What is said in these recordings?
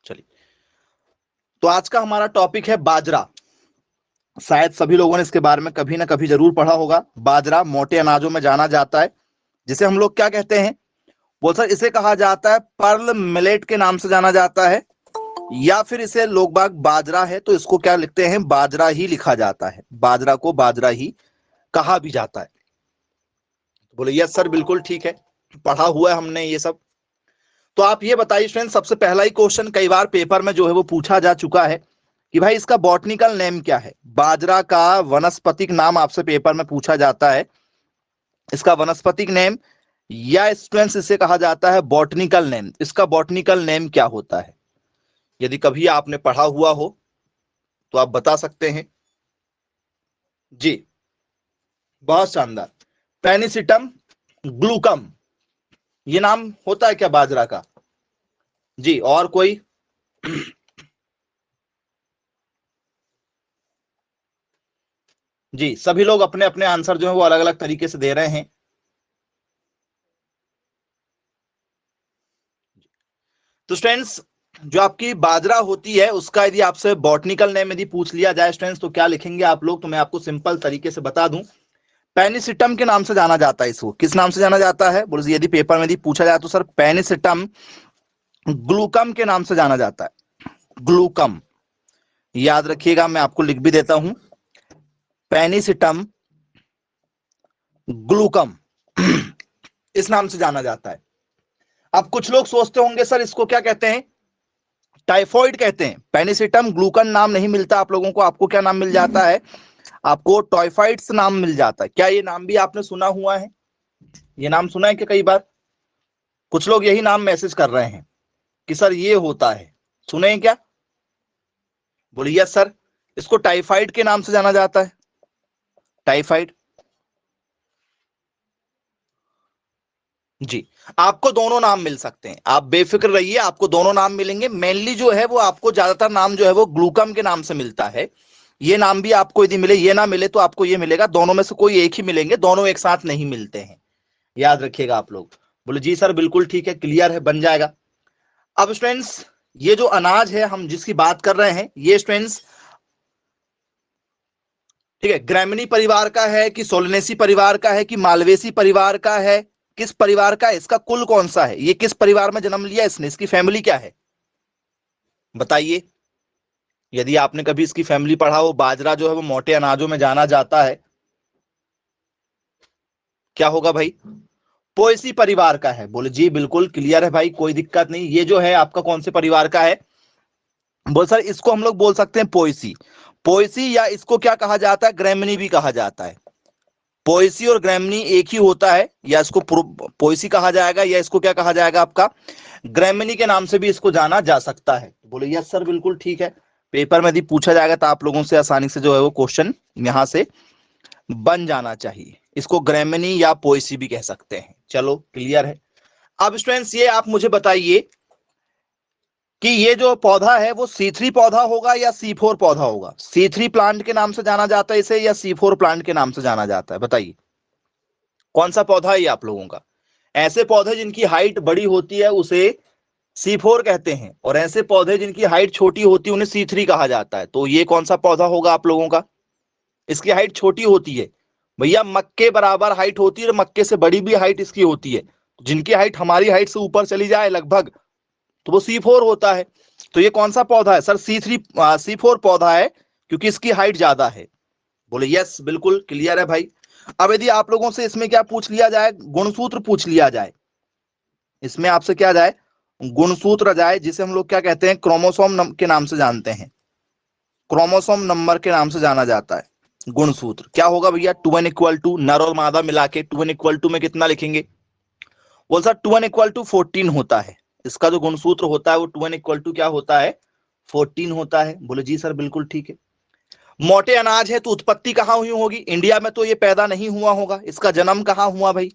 चलिए, तो आज का हमारा टॉपिक है बाजरा। शायद सभी लोगों ने इसके बारे में कभी ना कभी जरूर पढ़ा होगा। बाजरा मोटे अनाजों में जाना जाता है, जिसे हम लोग क्या कहते हैं? बोल सर, इसे कहा जाता है पर्ल मिलेट के नाम से जाना जाता है, या फिर इसे लोग बाग बाजरा है तो इसको क्या लिखते हैं? बाजरा ही लिखा जाता है। बाजरा को बाजरा ही कहा भी जाता है। बोले यस सर, बिल्कुल ठीक है, पढ़ा हुआ है हमने ये सब। तो आप ये बताइए स्टूडेंट, सबसे पहला ही क्वेश्चन कई बार पेपर में जो है वो पूछा जा चुका है कि भाई इसका बॉटनिकल नेम क्या है? बाजरा का वनस्पतिक नाम आपसे पेपर में पूछा जाता है, इसका वनस्पतिक नेम, या स्टूडेंट्स इसे कहा जाता है बॉटनिकल नेम। इसका बॉटनिकल नेम क्या होता है? यदि कभी आपने पढ़ा हुआ हो तो आप बता सकते हैं जी। बहुत शानदार। पेनिसिटम ग्लूकम, ये नाम होता है क्या बाजरा का? जी, और कोई? जी, सभी लोग अपने अपने आंसर जो है वो अलग अलग तरीके से दे रहे हैं। तो स्टूडेंट्स, जो आपकी बाजरा होती है उसका यदि आपसे बॉटनिकल नेम यदि पूछ लिया जाए स्टूडेंट्स, तो क्या लिखेंगे आप लोग? तो मैं आपको सिंपल तरीके से बता दूं, पेनिसिटम के नाम से जाना जाता है। इसको किस नाम से जाना जाता है? बोले यदि पेपर में यदि पूछा जाए तो सर पेनिसिटम ग्लूकम के नाम से जाना जाता है। ग्लूकम, याद रखिएगा, मैं आपको लिख भी देता हूं, पेनिसिटम ग्लूकम इस नाम से जाना जाता है। अब कुछ लोग सोचते होंगे सर इसको क्या कहते हैं? टाइफॉइड कहते हैं। पेनिसिटम ग्लूकन नाम नहीं मिलता आप लोगों को, आपको क्या नाम मिल जाता है? आपको टाइफाइड्स नाम मिल जाता है। क्या ये नाम भी आपने सुना हुआ है? ये नाम सुना है कि कई बार कुछ लोग यही नाम मैसेज कर रहे हैं कि सर ये होता है, सुने हैं क्या? बोलिए यस सर, इसको टाइफाइड के नाम से जाना जाता है। टाइफाइड, जी। आपको दोनों नाम मिल सकते हैं, आप बेफिक्र रहिए, आपको दोनों नाम मिलेंगे। मेनली जो है वो आपको ज्यादातर नाम जो है वो ग्लूकम के नाम से मिलता है। ये नाम भी आपको यदि मिले, ये ना मिले तो आपको ये मिलेगा। दोनों में से कोई एक ही मिलेंगे, दोनों एक साथ नहीं मिलते हैं, याद रखिएगा आप लोग। बोले जी सर बिल्कुल ठीक है, क्लियर है, बन जाएगा। अब स्टूडेंट्स, ये जो अनाज है हम जिसकी बात कर रहे हैं, ये स्टूडेंट्स ठीक है, ग्रैमिनी परिवार का है कि सोलनेसी परिवार का है कि मालवेसी परिवार का है? किस परिवार का है? इसका कुल कौन सा है? ये किस परिवार में जन्म लिया इसने? इसकी फैमिली क्या है बताइए। यदि आपने कभी इसकी फैमिली पढ़ा हो, बाजरा जो है वो मोटे अनाजों में जाना जाता है, क्या होगा भाई? पोएसी परिवार का है। बोले जी बिल्कुल क्लियर है भाई, कोई दिक्कत नहीं। ये जो है आपका कौन से परिवार का है? बोल सर इसको हम लोग बोल सकते हैं पोएसी। पोएसी, या इसको क्या कहा जाता है? ग्रैमिनी भी कहा जाता है। पोएसी और ग्रैमिनी एक ही होता है, या इसको पोएसी कहा जाएगा या इसको क्या कहा जाएगा आपका? ग्रैमिनी के नाम से भी इसको जाना जा सकता है। बोले यस सर बिल्कुल ठीक है, पेपर में यदि पूछा जाएगा तो आप लोगों से आसानी से जो है वो क्वेश्चन यहां से बन जाना चाहिए। इसको ग्रैमिनी या पोएसी भी कह सकते हैं। चलो क्लियर है। अब स्टूडेंट्स ये आप मुझे बताइए कि ये जो पौधा है वो C3 पौधा होगा या C4 पौधा होगा? C3 प्लांट के नाम से जाना जाता है इसे, या C4 प्लांट के नाम से जाना जाता है? बताइए कौन सा पौधा है ये आप लोगों का? ऐसे पौधे जिनकी हाइट बड़ी होती है उसे C4 कहते हैं, और ऐसे पौधे जिनकी हाइट छोटी होती है उन्हें C3 कहा जाता है। तो ये कौन सा पौधा होगा आप लोगों का? इसकी हाइट छोटी होती है भैया, मक्के बराबर हाइट होती है, और मक्के से बड़ी भी हाइट इसकी होती है। जिनकी हाइट हमारी हाइट से ऊपर चली जाए लगभग, तो वो C4 होता है। तो ये कौन सा पौधा है सर? C4 पौधा है, क्योंकि इसकी हाइट ज्यादा है। बोले यस बिल्कुल क्लियर है भाई। अब यदि आप लोगों से इसमें क्या पूछ लिया जाए? गुणसूत्र पूछ लिया जाए, इसमें आपसे क्या जाए? गुणसूत्र जाए, जिसे हम लोग क्या कहते हैं? क्रोमोसोम के नाम से जानते हैं। क्रोमोसोम नंबर के नाम से जाना जाता है गुणसूत्र। क्या होगा भैया? 2n इक्वल टू, नर और मादा मिला के 2n इक्वल टू में कितना लिखेंगे? बोल सर 2n इक्वल टू 14 होता है। इसका जो गुणसूत्र होता है वो 2n इक्वल टू क्या होता है? 14 होता है। बोले जी सर बिल्कुल ठीक है। मोटे अनाज है तो उत्पत्ति कहां हुई होगी? इंडिया में तो ये पैदा नहीं हुआ होगा, इसका जन्म कहां हुआ भाई?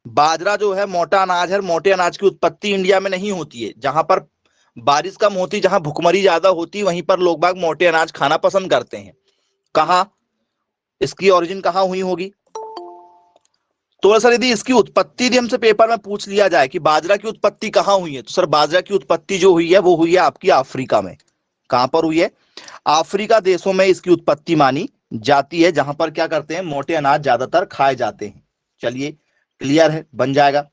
बाजरा जो है मोटा अनाज है, मोटे अनाज की उत्पत्ति इंडिया में नहीं होती है। जहां पर बारिश कम होती, जहां भुखमरी ज्यादा होती, वहीं पर लोग बाग मोटे अनाज खाना पसंद करते हैं। कहां इसकी ओरिजिन कहां हुई होगी? तो सर यदि इसकी उत्पत्ति यदि हमसे पेपर में पूछ लिया जाए कि बाजरा की उत्पत्ति कहाँ हुई है, तो सर बाजरा की उत्पत्ति जो हुई है वो हुई है आपकी अफ्रीका में। कहां पर हुई है? अफ्रीका देशों में इसकी उत्पत्ति मानी जाती है, जहां पर क्या करते हैं, मोटे अनाज ज्यादातर खाए जाते हैं। चलिए क्लियर है, बन जाएगा।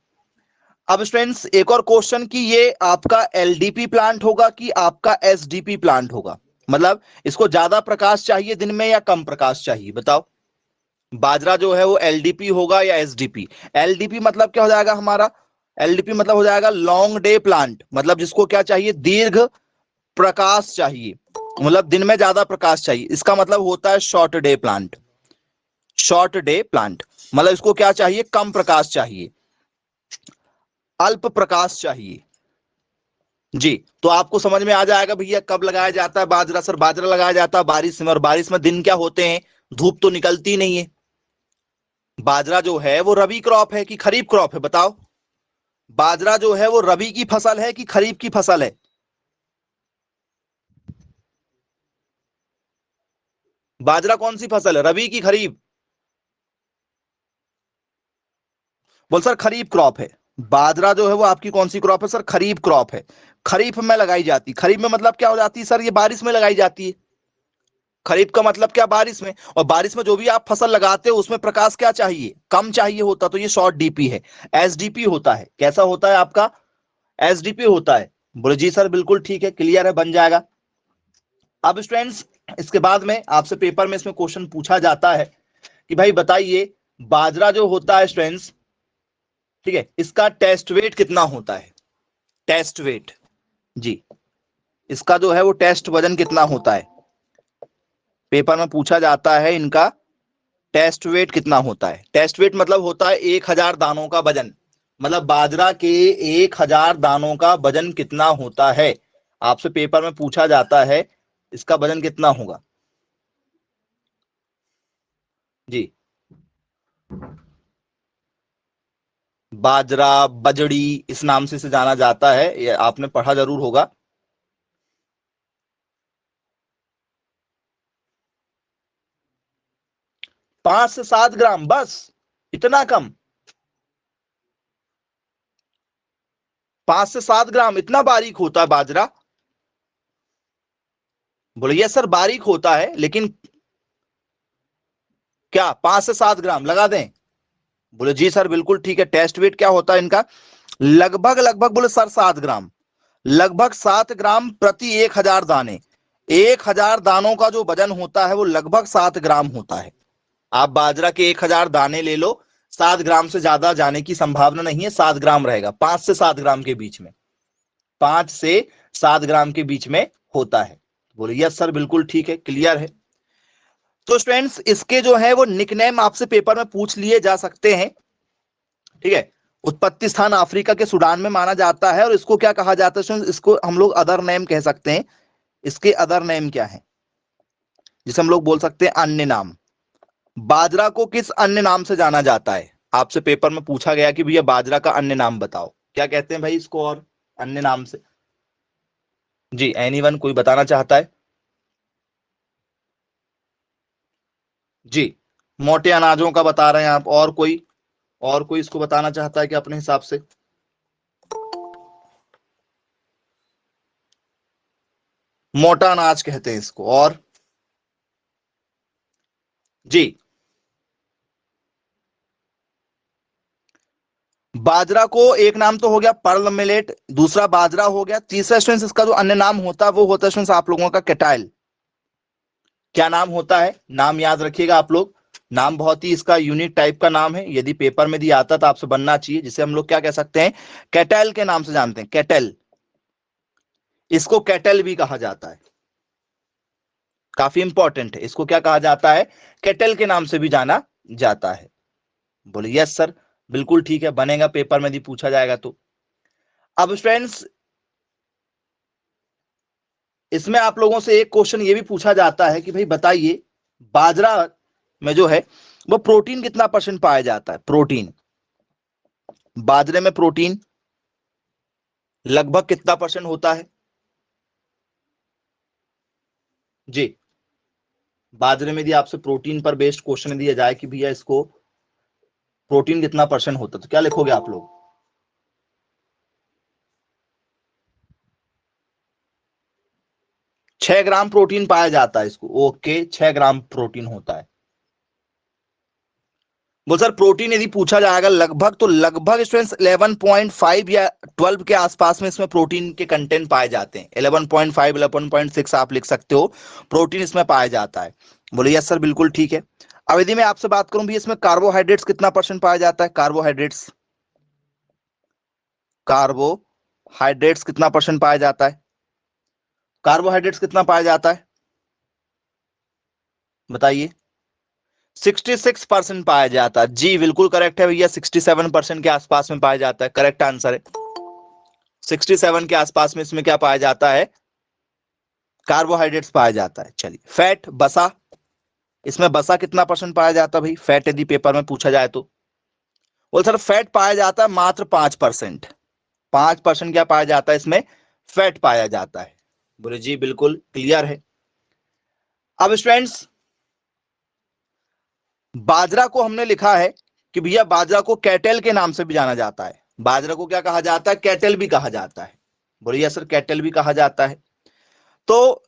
अब स्टूडेंट्स एक और क्वेश्चन कि ये आपका एलडीपी प्लांट होगा कि आपका एसडीपी प्लांट होगा, मतलब इसको ज्यादा प्रकाश चाहिए दिन में या कम प्रकाश चाहिए, बताओ। बाजरा जो है वो एलडीपी होगा या एसडीपी? एलडीपी मतलब क्या हो जाएगा हमारा? एलडीपी मतलब हो जाएगा लॉन्ग डे प्लांट, मतलब जिसको क्या चाहिए, दीर्घ प्रकाश चाहिए, मतलब दिन में ज्यादा प्रकाश चाहिए। इसका मतलब होता है short day plant. Short day plant मतलब इसको क्या चाहिए, कम प्रकाश चाहिए, अल्प प्रकाश चाहिए। जी, तो आपको समझ में आ जाएगा भैया कब लगाया जाता है बाजरा। सर बाजरा लगाया जाता है बारिश में, और बारिश में दिन क्या होते हैं, धूप तो निकलती नहीं है। बाजरा जो है वो रबी क्रॉप है कि खरीफ क्रॉप है, बताओ। बाजरा जो है वो रबी की फसल है कि खरीफ की फसल है? बाजरा कौन सी फसल है, रबी की खरीफ? बोल सर खरीफ क्रॉप है। बाजरा जो है वो आपकी कौन सी क्रॉप है सर, खरीफ क्रॉप है। खरीफ में लगाई जाती, खरीफ में मतलब क्या हो जाती है सर, ये बारिश में लगाई जाती है। खरीफ का मतलब क्या, बारिश में। और बारिश में जो भी आप फसल लगाते हो उसमें प्रकाश क्या चाहिए, कम चाहिए होता, तो ये शॉर्ट डीपी है। एसडीपी होता है, कैसा होता है आपका, एसडीपी होता है। बोले जी सर बिल्कुल ठीक है, क्लियर है, बन जाएगा। अब स्टूडेंट्स इसके बाद में आपसे पेपर में इसमें क्वेश्चन पूछा जाता है कि भाई बताइए बाजरा जो होता है स्टूडेंट्स, ठीक है, इसका टेस्ट वेट कितना होता है? टेस्ट वेट, जी, इसका जो है वो टेस्ट वजन कितना होता है, पेपर में पूछा जाता है इनका टेस्ट वेट कितना होता है। टेस्ट वेट मतलब होता है 1000 दानों का वजन, मतलब बाजरा के 1000 दानों का वजन कितना होता है, आपसे पेपर में पूछा जाता है इसका वजन कितना होगा। जी, बाजरा बजड़ी इस नाम से इसे जाना जाता है, ये आपने पढ़ा जरूर होगा। 5 से 7 ग्राम बस, इतना कम? 5 से 7 ग्राम, इतना बारीक होता है बाजरा? बोले यस सर बारीक होता है, लेकिन क्या 5 से 7 ग्राम लगा दें? बोले जी सर बिल्कुल ठीक है। टेस्ट वेट क्या होता है इनका, लगभग लगभग बोले सर 7 ग्राम, लगभग 7 ग्राम प्रति 1000 दाने। 1000 दानों का जो वजन होता है वो लगभग 7 ग्राम होता है। आप बाजरा के 1000 दाने ले लो, 7 ग्राम से ज्यादा जाने की संभावना नहीं है, 7 ग्राम रहेगा, 5 से 7 ग्राम के बीच में, 5 से 7 ग्राम के बीच में होता है। बोले यस सर बिल्कुल ठीक है, क्लियर है। तो स्टूडेंट्स इसके जो है वो निकनेम आपसे पेपर में पूछ लिए जा सकते हैं, ठीक है। उत्पत्ति स्थान अफ्रीका के सूडान में माना जाता है, और इसको क्या कहा जाता है स्टूडेंट्स, इसको हम लोग अदर नेम कह सकते हैं। इसके अदर नेम क्या है, जिसे हम लोग बोल सकते हैं अन्य नाम। बाजरा को किस अन्य नाम से जाना जाता है, आपसे पेपर में पूछा गया कि भैया बाजरा का अन्य नाम बताओ, क्या कहते हैं भाई इसको और अन्य नाम से? जी, एनीवन कोई बताना चाहता है? जी, मोटे अनाजों का बता रहे हैं आप, और कोई इसको बताना चाहता है कि अपने हिसाब से? मोटा अनाज कहते हैं इसको, और? जी, बाजरा को एक नाम तो हो गया पर्ल मिलेट, दूसरा बाजरा हो गया, तीसरा स्टूडेंट्स इसका जो अन्य नाम होता है वो होता है स्टूडेंट्स आप लोगों का कैटाइल। क्या नाम होता है, नाम याद रखिएगा आप लोग। नाम बहुत ही इसका यूनिक टाइप का नाम है, यदि पेपर में दिया आता तो आपसे बनना चाहिए, जिसे हम लोग क्या कह सकते हैं, कैटेल के नाम से जानते हैं, कैटेल। इसको कैटेल भी कहा जाता है, काफी इंपॉर्टेंट है, इसको क्या कहा जाता है, कैटेल के नाम से भी जाना जाता है। बोले यस सर बिल्कुल ठीक है, बनेगा पेपर में यदि पूछा जाएगा तो। अब फ्रेंड्स इसमें आप लोगों से एक क्वेश्चन ये भी पूछा जाता है कि भाई बताइए बाजरा में जो है वो प्रोटीन कितना परसेंट पाया जाता है, प्रोटीन, बाजरे में प्रोटीन लगभग कितना परसेंट होता है? जी, बाजरे में यदि आपसे प्रोटीन पर बेस्ड क्वेश्चन दिया जाए कि भैया इसको प्रोटीन कितना परसेंट होता है, तो क्या लिखोगे आप लोग? 6 ग्राम प्रोटीन पाया जाता है इसको। ओके, 6 ग्राम प्रोटीन होता है। बोल सर प्रोटीन यदि पूछा जाएगा लगभग, तो लगभग स्टूडेंट्स 11.5 या 12 के आसपास में इसमें प्रोटीन के कंटेंट पाए जाते हैं। 11.5 11.6 आप लिख सकते हो, प्रोटीन इसमें पाया जाता है। बोले यस सर बिल्कुल ठीक है। अब यदि मैं आपसे बात करूं भी इसमें कार्बोहाइड्रेट्स कितना परसेंट पाया जाता है? कार्बोहाइड्रेट्स, कार्बोहाइड्रेट्स कितना परसेंट पाया जाता है? कार्बोहाइड्रेट्स कितना पाया जाता है बताइए? 66% पाया जाता है। जी बिल्कुल करेक्ट है भैया, 67% के आसपास में पाया जाता है, करेक्ट आंसर है। 67 के आसपास में इसमें क्या पाया जाता है? कार्बोहाइड्रेट्स पाया जाता है। चलिए फैट, बसा, इसमें बसा कितना परसेंट पाया जाता है भाई? फैट यदि पेपर में पूछा जाए तो बोल सर फैट पाया जाता है मात्र 5%। 5% क्या पाया जाता है इसमें? फैट पाया जाता है। बोले जी बिल्कुल क्लियर है। अब स्टूडेंट्स बाजरा को हमने लिखा है कि भैया बाजरा को कैटेल के नाम से भी जाना जाता है। बाजरा को क्या कहा जाता है? कैटेल भी कहा जाता है। बोलिए सर कैटेल भी कहा जाता है। तो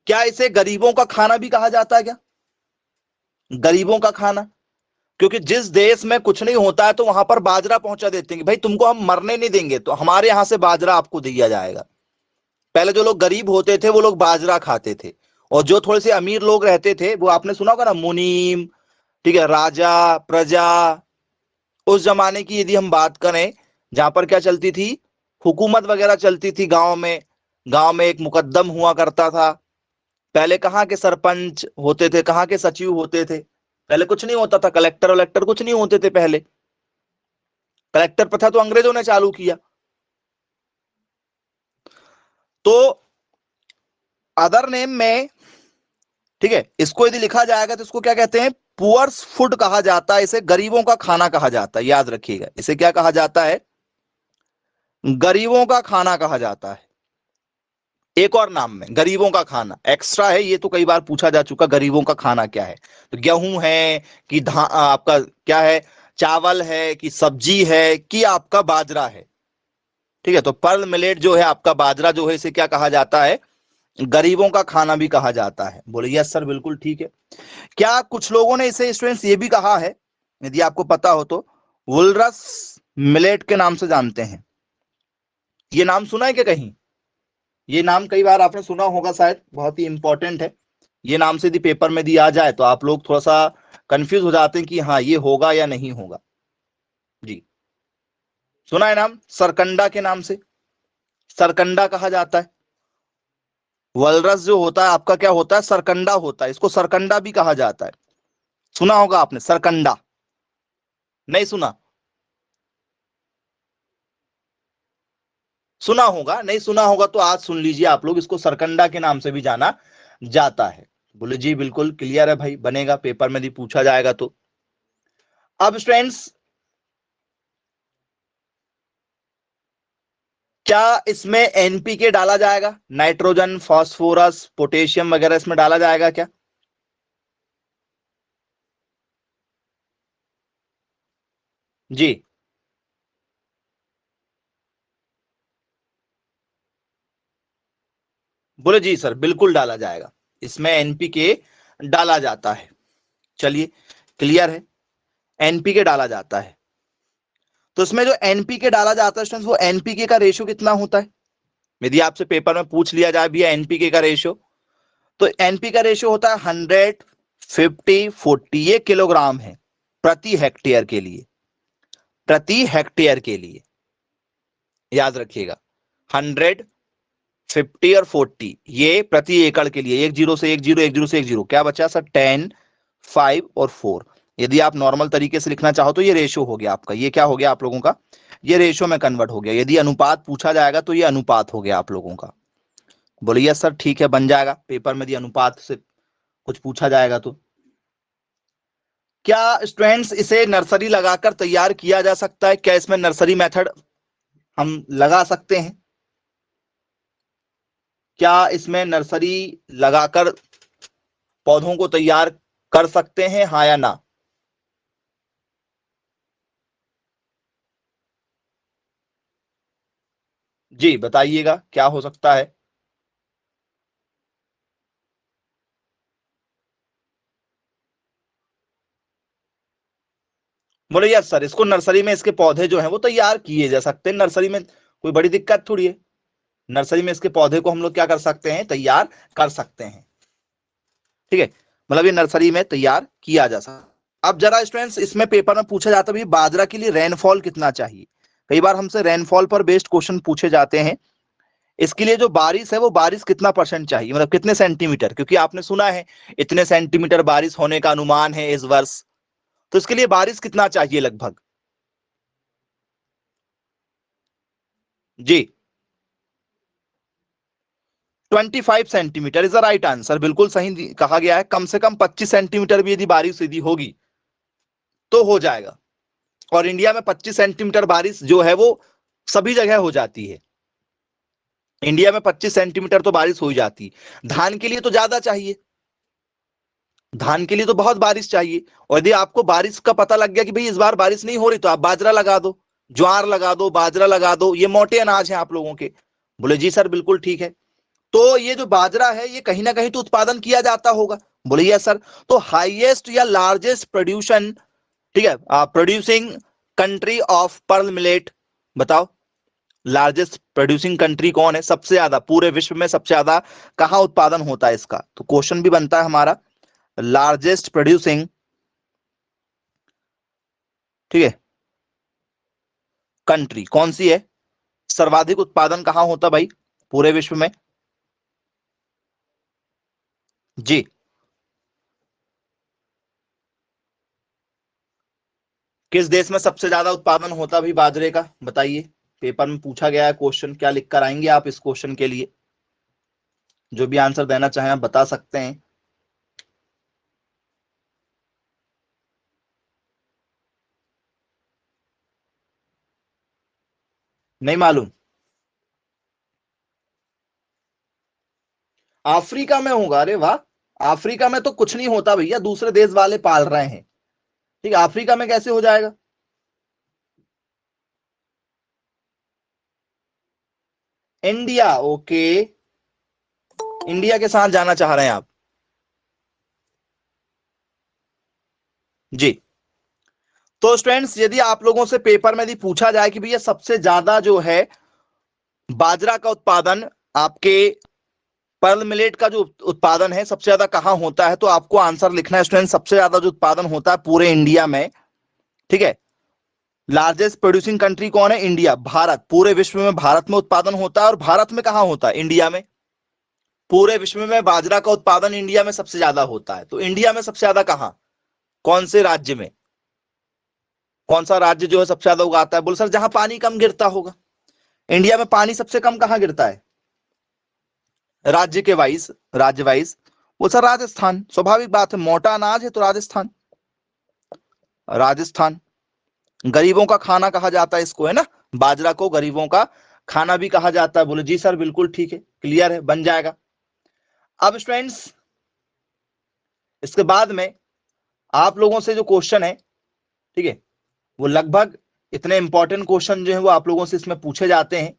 क्या इसे गरीबों का खाना भी कहा जाता है क्या? गरीबों का खाना, क्योंकि जिस देश में कुछ नहीं होता है तो वहां पर बाजरा पहुंचा देते हैं कि भाई तुमको हम मरने नहीं देंगे तो हमारे यहां से बाजरा आपको दिया जाएगा। पहले जो लोग गरीब होते थे वो लोग बाजरा खाते थे, और जो थोड़े से अमीर लोग रहते थे वो आपने सुना होगा ना, मुनीम, ठीक है, राजा प्रजा। उस जमाने की यदि हम बात करें जहां पर क्या चलती थी, हुकूमत वगैरह चलती थी गांव में। गांव में एक मुकद्दम हुआ करता था। पहले कहाँ के सरपंच होते थे, कहाँ के सचिव होते थे? पहले कुछ नहीं होता था, कलेक्टर वलेक्टर कुछ नहीं होते थे पहले। कलेक्टर प्रथा तो अंग्रेजों ने चालू किया। तो अदर नेम में, ठीक है, इसको यदि लिखा जाएगा तो इसको क्या कहते हैं? पुअर्स फूड कहा जाता है, इसे गरीबों का खाना कहा जाता है। याद रखिएगा, इसे क्या कहा जाता है? गरीबों का खाना कहा जाता है। एक और नाम में गरीबों का खाना एक्स्ट्रा है, ये तो कई बार पूछा जा चुका, गरीबों का खाना क्या है? तो गेहूं है कि आपका क्या है, चावल है कि सब्जी है कि आपका बाजरा है? ठीक है, तो पर्ल मिलेट जो है आपका बाजरा जो है, इसे क्या कहा जाता है? गरीबों का खाना भी कहा जाता है। बोले यस सर बिल्कुल ठीक है। क्या कुछ लोगों ने इसे स्टूडेंट्स ये भी कहा है, यदि आपको पता हो तो, वुलरस मिलेट के नाम से जानते हैं? ये नाम सुना है क्या कहीं? ये नाम कई बार आपने सुना होगा शायद, बहुत ही इंपॉर्टेंट है। ये नाम से यदि पेपर में दिया जाए तो आप लोग थोड़ा सा कंफ्यूज हो जाते हैं कि हाँ ये होगा या नहीं होगा। जी सुना है नाम, सरकंडा के नाम से, सरकंडा कहा जाता है। वलरस जो होता है आपका क्या होता है? सरकंडा होता है, इसको सरकंडा भी कहा जाता है। सुना होगा आपने सरकंडा? नहीं सुना? सुना होगा, नहीं सुना होगा तो आज सुन लीजिए आप लोग, इसको सरकंडा के नाम से भी जाना जाता है। बोले जी बिल्कुल क्लियर है भाई, बनेगा पेपर में यदि पूछा जाएगा तो। अब स्टूडेंट्स क्या इसमें एनपीके डाला जाएगा? नाइट्रोजन, फास्फोरस, पोटेशियम वगैरह इसमें डाला जाएगा क्या? जी बोले जी सर बिल्कुल डाला जाएगा, इसमें एनपीके डाला जाता है। चलिए क्लियर है, एनपीके डाला जाता है। तो इसमें जो एनपीके डाला जाता है स्टूडेंट्स, वो एनपीके का रेशियो कितना होता है? यदि आपसे पेपर में पूछ लिया जाए भैया एनपीके का रेशियो, तो एनपी का रेशियो होता है 100/50/40, ये किलोग्राम है प्रति हेक्टेयर के लिए, प्रति हेक्टेयर के लिए। याद रखिएगा 100/50 और 40 ये प्रति एकड़ के लिए। एक जीरो से एक जीरो, एक जीरो से एक जीरो, क्या बचा सर? 10, 5 और 4। यदि आप नॉर्मल तरीके से लिखना चाहो तो ये रेशियो हो गया आपका, ये क्या हो गया आप लोगों का? ये रेशियो में कन्वर्ट हो गया। यदि अनुपात पूछा जाएगा तो ये अनुपात हो गया आप लोगों का। बोलिए सर ठीक है, बन जाएगा पेपर में यदि अनुपात से कुछ पूछा जाएगा तो। क्या स्टूडेंट्स इसे नर्सरी लगाकर तैयार किया जा सकता है? क्या इसमें नर्सरी मेथड हम लगा सकते हैं? क्या इसमें नर्सरी लगाकर पौधों को तैयार कर सकते हैं, हाँ या ना? जी बताइएगा क्या हो सकता है। बोले यस सर, इसको नर्सरी में इसके पौधे जो हैं वो तैयार किए जा सकते हैं, नर्सरी में कोई बड़ी दिक्कत थोड़ी है। नर्सरी में इसके पौधे को हम लोग क्या कर सकते हैं, तैयार कर सकते हैं। ठीक है, मतलब ये नर्सरी में तैयार किया जा सकता है। अब जरा स्टूडेंट्स इसमें पेपर में पूछा जाता है बाजरा के लिए रेनफॉल कितना चाहिए। कई बार हमसे रेनफॉल पर बेस्ड क्वेश्चन पूछे जाते हैं। इसके लिए जो बारिश है वो बारिश कितना परसेंट चाहिए, मतलब कितने सेंटीमीटर, क्योंकि आपने सुना है इतने सेंटीमीटर बारिश होने का अनुमान है इस वर्ष। तो इसके लिए बारिश कितना चाहिए लगभग। जी 25 centimetre is the right answer, बिल्कुल सही कहा गया है। कम से कम 25 सेंटीमीटर भी यदि बारिश यदि होगी तो हो जाएगा। और इंडिया में 25 सेंटीमीटर बारिश जो है वो सभी जगह हो जाती है। इंडिया में 25 सेंटीमीटर तो बारिश हो ही जाती है। धान के लिए तो ज्यादा चाहिए, धान के लिए तो बहुत बारिश चाहिए। और यदि आपको बारिश का पता लग गया कि भाई इस बार बारिश नहीं हो रही, तो आप बाजरा लगा दो, ज्वार लगा दो, बाजरा लगा दो, ये मोटे अनाज हैं आप लोगों के। बोले जी सर बिल्कुल ठीक है। तो ये जो बाजरा है ये कहीं ना कहीं तो उत्पादन किया जाता होगा। बोले यस सर। तो हाईएस्ट या लार्जेस्ट प्रोड्यूशन, ठीक है, producing country of pearl millet, बताओ लार्जेस्ट प्रोड्यूसिंग कंट्री कौन है, सबसे ज्यादा पूरे विश्व में सबसे ज्यादा कहां उत्पादन होता है इसका। तो क्वेश्चन भी बनता है हमारा लार्जेस्ट प्रोड्यूसिंग, ठीक है, कंट्री कौन सी है, सर्वाधिक उत्पादन कहां होता भाई पूरे विश्व में। जी किस देश में सबसे ज्यादा उत्पादन होता भी बाजरे का, बताइए। पेपर में पूछा गया है क्वेश्चन, क्या लिख कर आएंगे आप इस क्वेश्चन के लिए। जो भी आंसर देना चाहें आप बता सकते हैं। नहीं मालूम। अफ्रीका में होगा, अरे वाह। अफ्रीका में तो कुछ नहीं होता भैया, दूसरे देश वाले पाल रहे हैं। ठीक है, अफ्रीका में कैसे हो जाएगा। इंडिया, ओके, इंडिया के साथ जाना चाह रहे हैं आप। जी तो स्टूडेंट्स यदि आप लोगों से पेपर में यदि पूछा जाए कि भैया सबसे ज्यादा जो है बाजरा का उत्पादन आपके पर्ल मिलेट का जो उत्पादन है सबसे ज्यादा कहां होता है, तो आपको आंसर लिखना है स्टूडेंट। सबसे ज्यादा जो उत्पादन होता है पूरे इंडिया में, ठीक है। लार्जेस्ट प्रोड्यूसिंग कंट्री कौन है, इंडिया, भारत, पूरे विश्व में भारत में उत्पादन होता है। और भारत में कहां होता है, इंडिया में। पूरे विश्व में बाजरा का उत्पादन इंडिया में सबसे ज्यादा होता है, तो इंडिया में सबसे ज्यादा कहां, कौन से राज्य में, कौन सा राज्य जो है सबसे ज्यादा उगाता है। बोल सर जहां पानी कम गिरता होगा। इंडिया में पानी सबसे कम कहां गिरता है, राज्य के वाइज, राज्य वाइज। वो सर राजस्थान, स्वाभाविक बात है, मोटा अनाज है तो राजस्थान, राजस्थान। गरीबों का खाना कहा जाता है इसको, है ना, बाजरा को गरीबों का खाना भी कहा जाता है। बोले जी सर बिल्कुल ठीक है, क्लियर है, बन जाएगा। अब स्टूडेंट्स इसके बाद में आप लोगों से जो क्वेश्चन है, ठीक है, वो लगभग इतने इंपॉर्टेंट क्वेश्चन जो है वो आप लोगों से इसमें पूछे जाते हैं।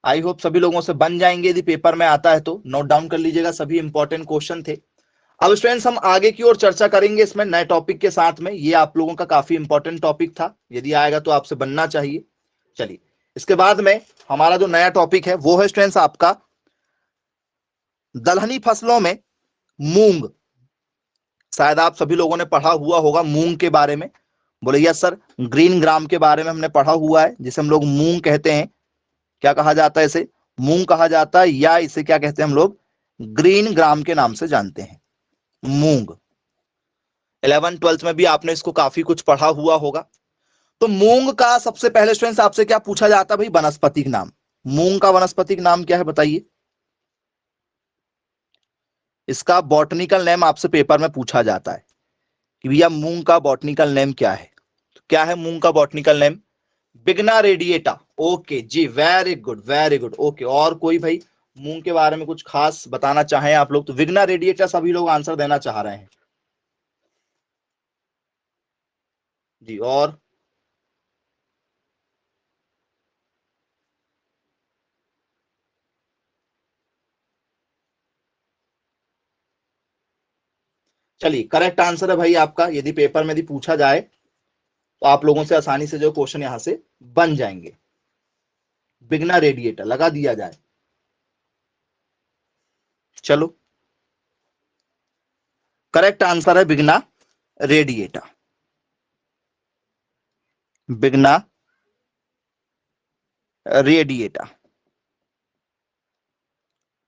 आई होप सभी लोगों से बन जाएंगे, यदि पेपर में आता है तो नोट डाउन कर लीजिएगा, सभी इंपॉर्टेंट क्वेश्चन थे। अब स्टूडेंट्स हम आगे की ओर चर्चा करेंगे इसमें नए टॉपिक के साथ में। ये आप लोगों का काफी इंपॉर्टेंट टॉपिक था, यदि आएगा तो आपसे बनना चाहिए। चलिए इसके बाद में हमारा जो नया टॉपिक है वो है स्टूडेंट्स आपका दलहनी फसलों में मूंग। शायद आप सभी लोगों ने पढ़ा हुआ होगा मूंग के बारे में। बोले यस सर, ग्रीन ग्राम के बारे में हमने पढ़ा हुआ है, जिसे हम लोग मूंग कहते हैं। क्या कहा जाता है इसे, मूंग कहा जाता है, या इसे क्या कहते हैं हम लोग, ग्रीन ग्राम के नाम से जानते हैं, मूंग। 11th 12th में भी आपने इसको काफी कुछ पढ़ा हुआ होगा। तो मूंग का सबसे पहले स्टूडेंट्स आपसे क्या पूछा जाता है भाई, वनस्पतिक नाम। मूंग का वनस्पतिक नाम क्या है बताइए। इसका बॉटनिकल नेम आपसे पेपर में पूछा जाता है कि भैया मूंग का बॉटनिकल नेम क्या है। तो क्या है मूंग का बॉटनिकल नेम, बिगना रेडिएटा। ओके जी, very good very good, okay. और कोई भाई मूंग के बारे में कुछ खास बताना चाहें आप लोग, तो विग्ना रेडिएटा सभी लोग आंसर देना चाह रहे हैं। जी और चलिए करेक्ट आंसर है भाई आपका, यदि पेपर में यदि पूछा जाए तो आप लोगों से आसानी से जो क्वेश्चन यहां से बन जाएंगे। बिगना रेडिएटर लगा दिया जाए। चलो करेक्ट आंसर है बिगना रेडिएटर। बिगना रेडिएटर।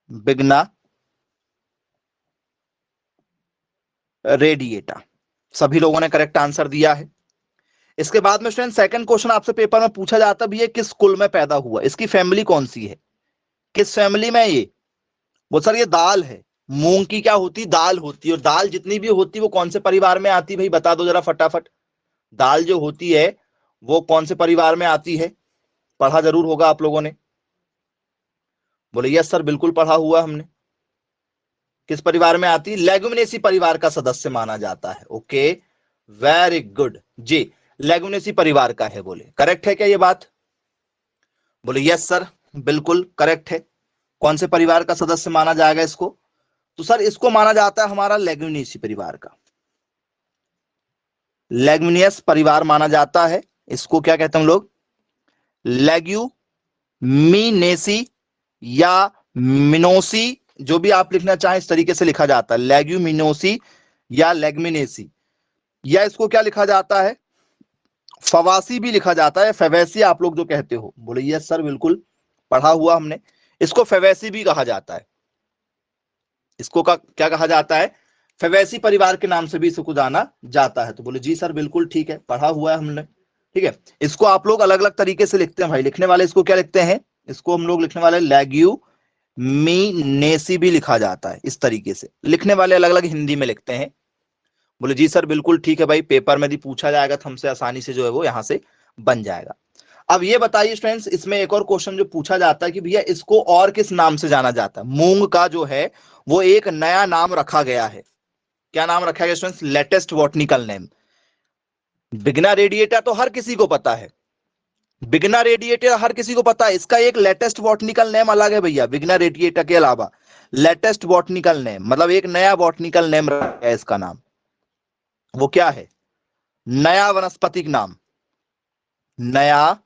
बिगना रेडिएटर। सभी लोगों ने करेक्ट आंसर दिया है। इसके बाद में स्टूडेंट सेकंड क्वेश्चन आपसे पेपर में पूछा जाता भी है, किस कुल में पैदा हुआ, इसकी फैमिली कौन सी है, किस फैमिली में ये। वो सर ये दाल है, मूंग की क्या होती, दाल होती है। और दाल जितनी भी होती है वो कौन से परिवार में आती, भाई बता दो जरा फटाफट। दाल जो होती है वो कौन से परिवार में आती है, पढ़ा जरूर होगा आप लोगों ने। बोले यस सर बिल्कुल पढ़ा हुआ हमने। किस परिवार में आती है, लेगुमिनेसी परिवार का सदस्य माना जाता है। ओके वेरी गुड जी, लेगुमिनेसी परिवार का है। बोले करेक्ट है क्या ये बात। बोले यस सर बिल्कुल करेक्ट है। कौन से परिवार का सदस्य माना जाएगा इसको, तो सर इसको माना जाता है हमारा लेगुमिनेसी परिवार का। लेगुमिनियस परिवार माना जाता है इसको, क्या कहते हैं हम लोग, लेग्यूमिनेसी या मिनोसी, जो भी आप लिखना चाहें इस तरीके से लिखा जाता है, लेग्यूमिनोसी या लेग्मिनेसी। या इसको क्या लिखा जाता है, फवासी भी लिखा जाता है, फेवैसी आप लोग जो कहते हो। बोले यस सर बिल्कुल पढ़ा हुआ हमने। इसको फेवैसी भी कहा जाता है। इसको क्या कहा जाता है, फेवैसी परिवार के नाम से भी इसको जाना जाता है। तो बोले जी सर बिल्कुल ठीक है, पढ़ा हुआ है हमने। ठीक है, इसको आप लोग अलग अलग तरीके से लिखते हैं भाई। लिखने वाले इसको क्या लिखते हैं, इसको हम लोग लिखने वाले लेग्यूमिनेसी भी लिखा जाता है। इस तरीके से लिखने वाले अलग अलग हिंदी में लिखते हैं। बोले जी सर बिल्कुल ठीक है भाई, पेपर में भी पूछा जाएगा तो हमसे आसानी से जो है वो यहां से बन जाएगा। अब ये बताइए स्टूडेंट्स, इसमें एक और क्वेश्चन जो पूछा जाता है कि भैया इसको और किस नाम से जाना जाता है। मूंग का जो है वो एक नया नाम रखा गया है। क्या नाम रखा गया स्टूडेंट्स, लेटेस्ट बॉटनिकल नेम। बिगना रेडिएटा तो हर किसी को पता है, बिगना रेडिएटर हर किसी को पता है। इसका एक लेटेस्ट बॉटनिकल नेम अलग है भैया, बिगना रेडिएटर के अलावा लेटेस्ट बॉटनिकल नेम मतलब एक नया बॉटनिकल नेम रखा है इसका नाम। वो क्या है, नया वनस्पतिक नाम। नया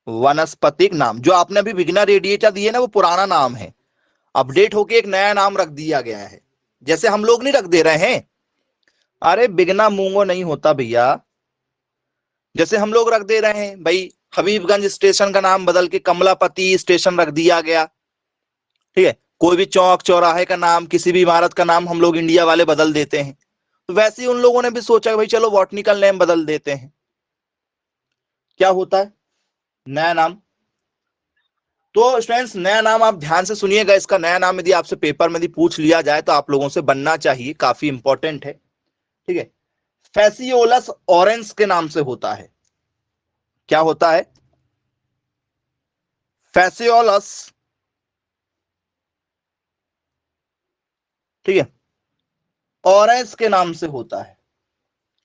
वनस्पतिक नाम। जो आपने अभी बिगना रेडिएटर दिए ना वो पुराना नाम है, अपडेट होके एक नया नाम रख दिया गया है। जैसे हम लोग नहीं रख दे रहे हैं, अरे बिगना मूंगो नहीं होता भैया। जैसे हम लोग रख दे रहे हैं भाई, हबीबगंज स्टेशन का नाम बदल के कमलापति स्टेशन रख दिया गया। ठीक है, कोई भी चौक चौराहे का नाम, किसी भी इमारत का नाम हम लोग इंडिया वाले बदल देते हैं। तो वैसे ही उन लोगों ने भी सोचा भाई चलो बॉटनिकल नेम बदल देते हैं। क्या होता है, नया नाम। तो स्टूडेंट्स नया नाम आप ध्यान से सुनिएगा, इसका नया नाम यदि आपसे पेपर में यदि पूछ लिया जाए तो आप लोगों से बनना चाहिए, काफी इंपॉर्टेंट है। ठीक है, फैसियोलस ऑरेंस के नाम से होता है। क्या होता है, फैसियोलस। ठीक है, ऑरेंस के नाम से होता है।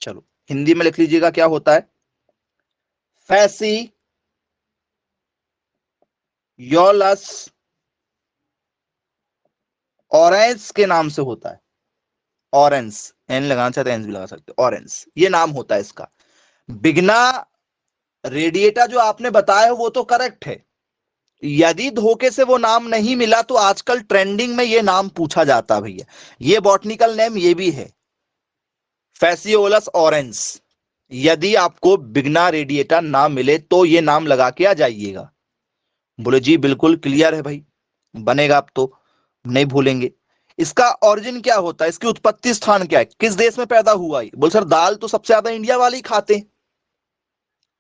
चलो हिंदी में लिख लीजिएगा क्या होता है, फैसियोलस ऑरेंस के नाम से होता है। ऑरेंस, एन लगाना चाहते हैं एन भी लगा सकते हो, ऑरेंस ये नाम होता है इसका। बिगना रेडिएटा जो आपने बताया वो तो करेक्ट है। यदि धोखे से वो नाम नहीं मिला तो आजकल ट्रेंडिंग में ये नाम पूछा जाता भैया। ये बॉटनिकल नेम ये भी है, फैसियोलस ऑरेंस। यदि आपको बिगना रेडिएटा ना मिले तो ये नाम लगा के आ जाइएगा। बोले जी बिल्कुल क्लियर है भाई, बनेगा अब तो नहीं भूलेंगे। इसका ओरिजिन क्या होता है, इसकी उत्पत्ति स्थान क्या है, किस देश में पैदा हुआ है। बोल सर दाल तो सबसे ज्यादा इंडिया वाले ही खाते हैं।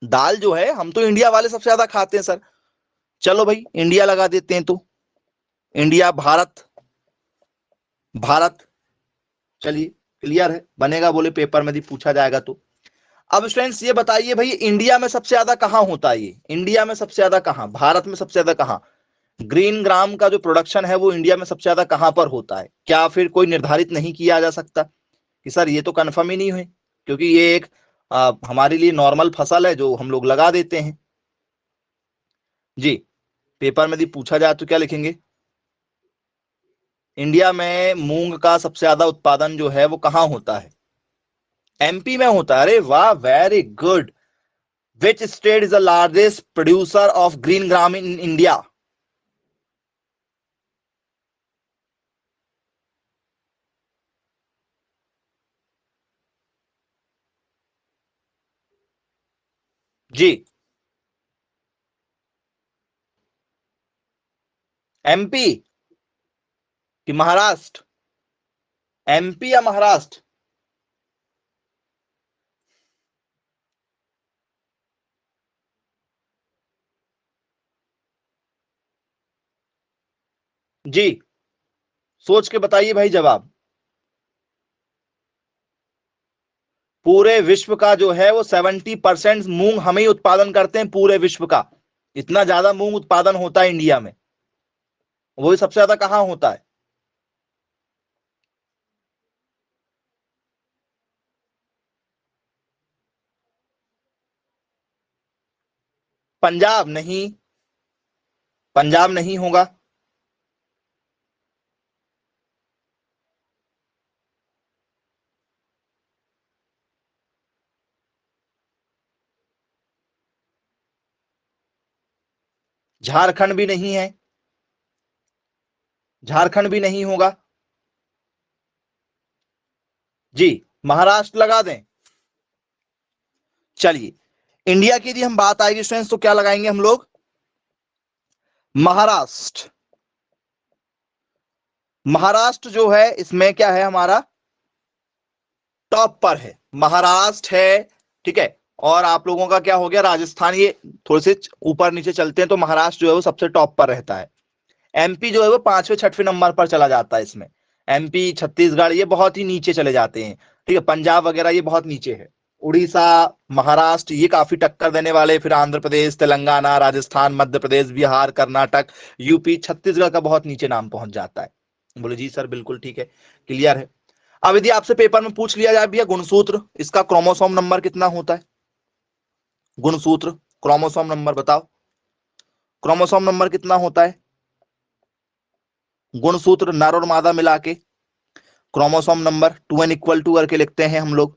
दाल जो है हम तो इंडिया वाले सबसे ज्यादा खाते हैं सर। चलो भाई इंडिया लगा देते हैं तो, इंडिया भारत, भारत। चलिए क्लियर है, बनेगा बोले पेपर में भी पूछा जाएगा तो। अब स्टूडेंट्स ये बताइए भाई इंडिया में सबसे ज्यादा कहां होता है ये, इंडिया में सबसे ज्यादा कहां, भारत में सबसे ज्यादा कहां। ग्रीन ग्राम का जो प्रोडक्शन है वो इंडिया में सबसे ज्यादा कहां पर होता है। क्या फिर कोई निर्धारित नहीं किया जा सकता कि सर ये तो कंफर्म ही नहीं हुई, क्योंकि ये एक हमारे लिए नॉर्मल फसल है जो हम लोग लगा देते हैं। जी पेपर में यदि पूछा जाए तो क्या लिखेंगे, इंडिया में मूंग का सबसे ज्यादा उत्पादन जो है वो कहाँ होता है? एमपी में होता है। अरे वाह, very good. Which state is the largest producer of green gram in India? जी। एमपी कि महाराष्ट्र? एमपी या महाराष्ट्र? जी, सोच के बताइए भाई जवाब। पूरे विश्व का जो है वो 70% मूंग हम ही उत्पादन करते हैं, पूरे विश्व का। इतना ज्यादा मूंग उत्पादन होता है इंडिया में। वो भी सबसे ज्यादा कहाँ होता है? पंजाब नहीं। पंजाब नहीं होगा। झारखंड भी नहीं है। झारखंड भी नहीं होगा। जी, महाराष्ट्र लगा दें? चलिए, इंडिया की यदि हम बात आएगी स्टूडेंट्स तो क्या लगाएंगे हम लोग? महाराष्ट्र। महाराष्ट्र जो है इसमें क्या है हमारा? टॉप पर है, महाराष्ट्र है। ठीक है। और आप लोगों का क्या हो गया? राजस्थान। ये थोड़े से ऊपर नीचे चलते हैं तो महाराष्ट्र जो है वो सबसे टॉप पर रहता है। एमपी जो है वो पांचवें छठवें नंबर पर चला जाता है इसमें। एमपी, छत्तीसगढ़ ये बहुत ही नीचे चले जाते हैं। ठीक है। पंजाब वगैरह ये बहुत नीचे है। उड़ीसा, महाराष्ट्र ये काफी टक्कर देने वाले। फिर आंध्र प्रदेश, तेलंगाना, राजस्थान, मध्य प्रदेश, बिहार, कर्नाटक, यूपी, छत्तीसगढ़ का बहुत नीचे नाम पहुंच जाता है। बोले जी सर बिल्कुल ठीक है, क्लियर है। अब यदि आपसे पेपर में पूछ लिया जाए भैया गुणसूत्र, इसका क्रोमोसोम नंबर कितना होता है? गुणसूत्र, क्रोमोसोम नंबर बताओ। क्रोमोसोम नंबर कितना होता है? गुणसूत्र नर और मादा मिला के क्रोमोसोम नंबर 2n=2 करके लिखते हैं हम लोग।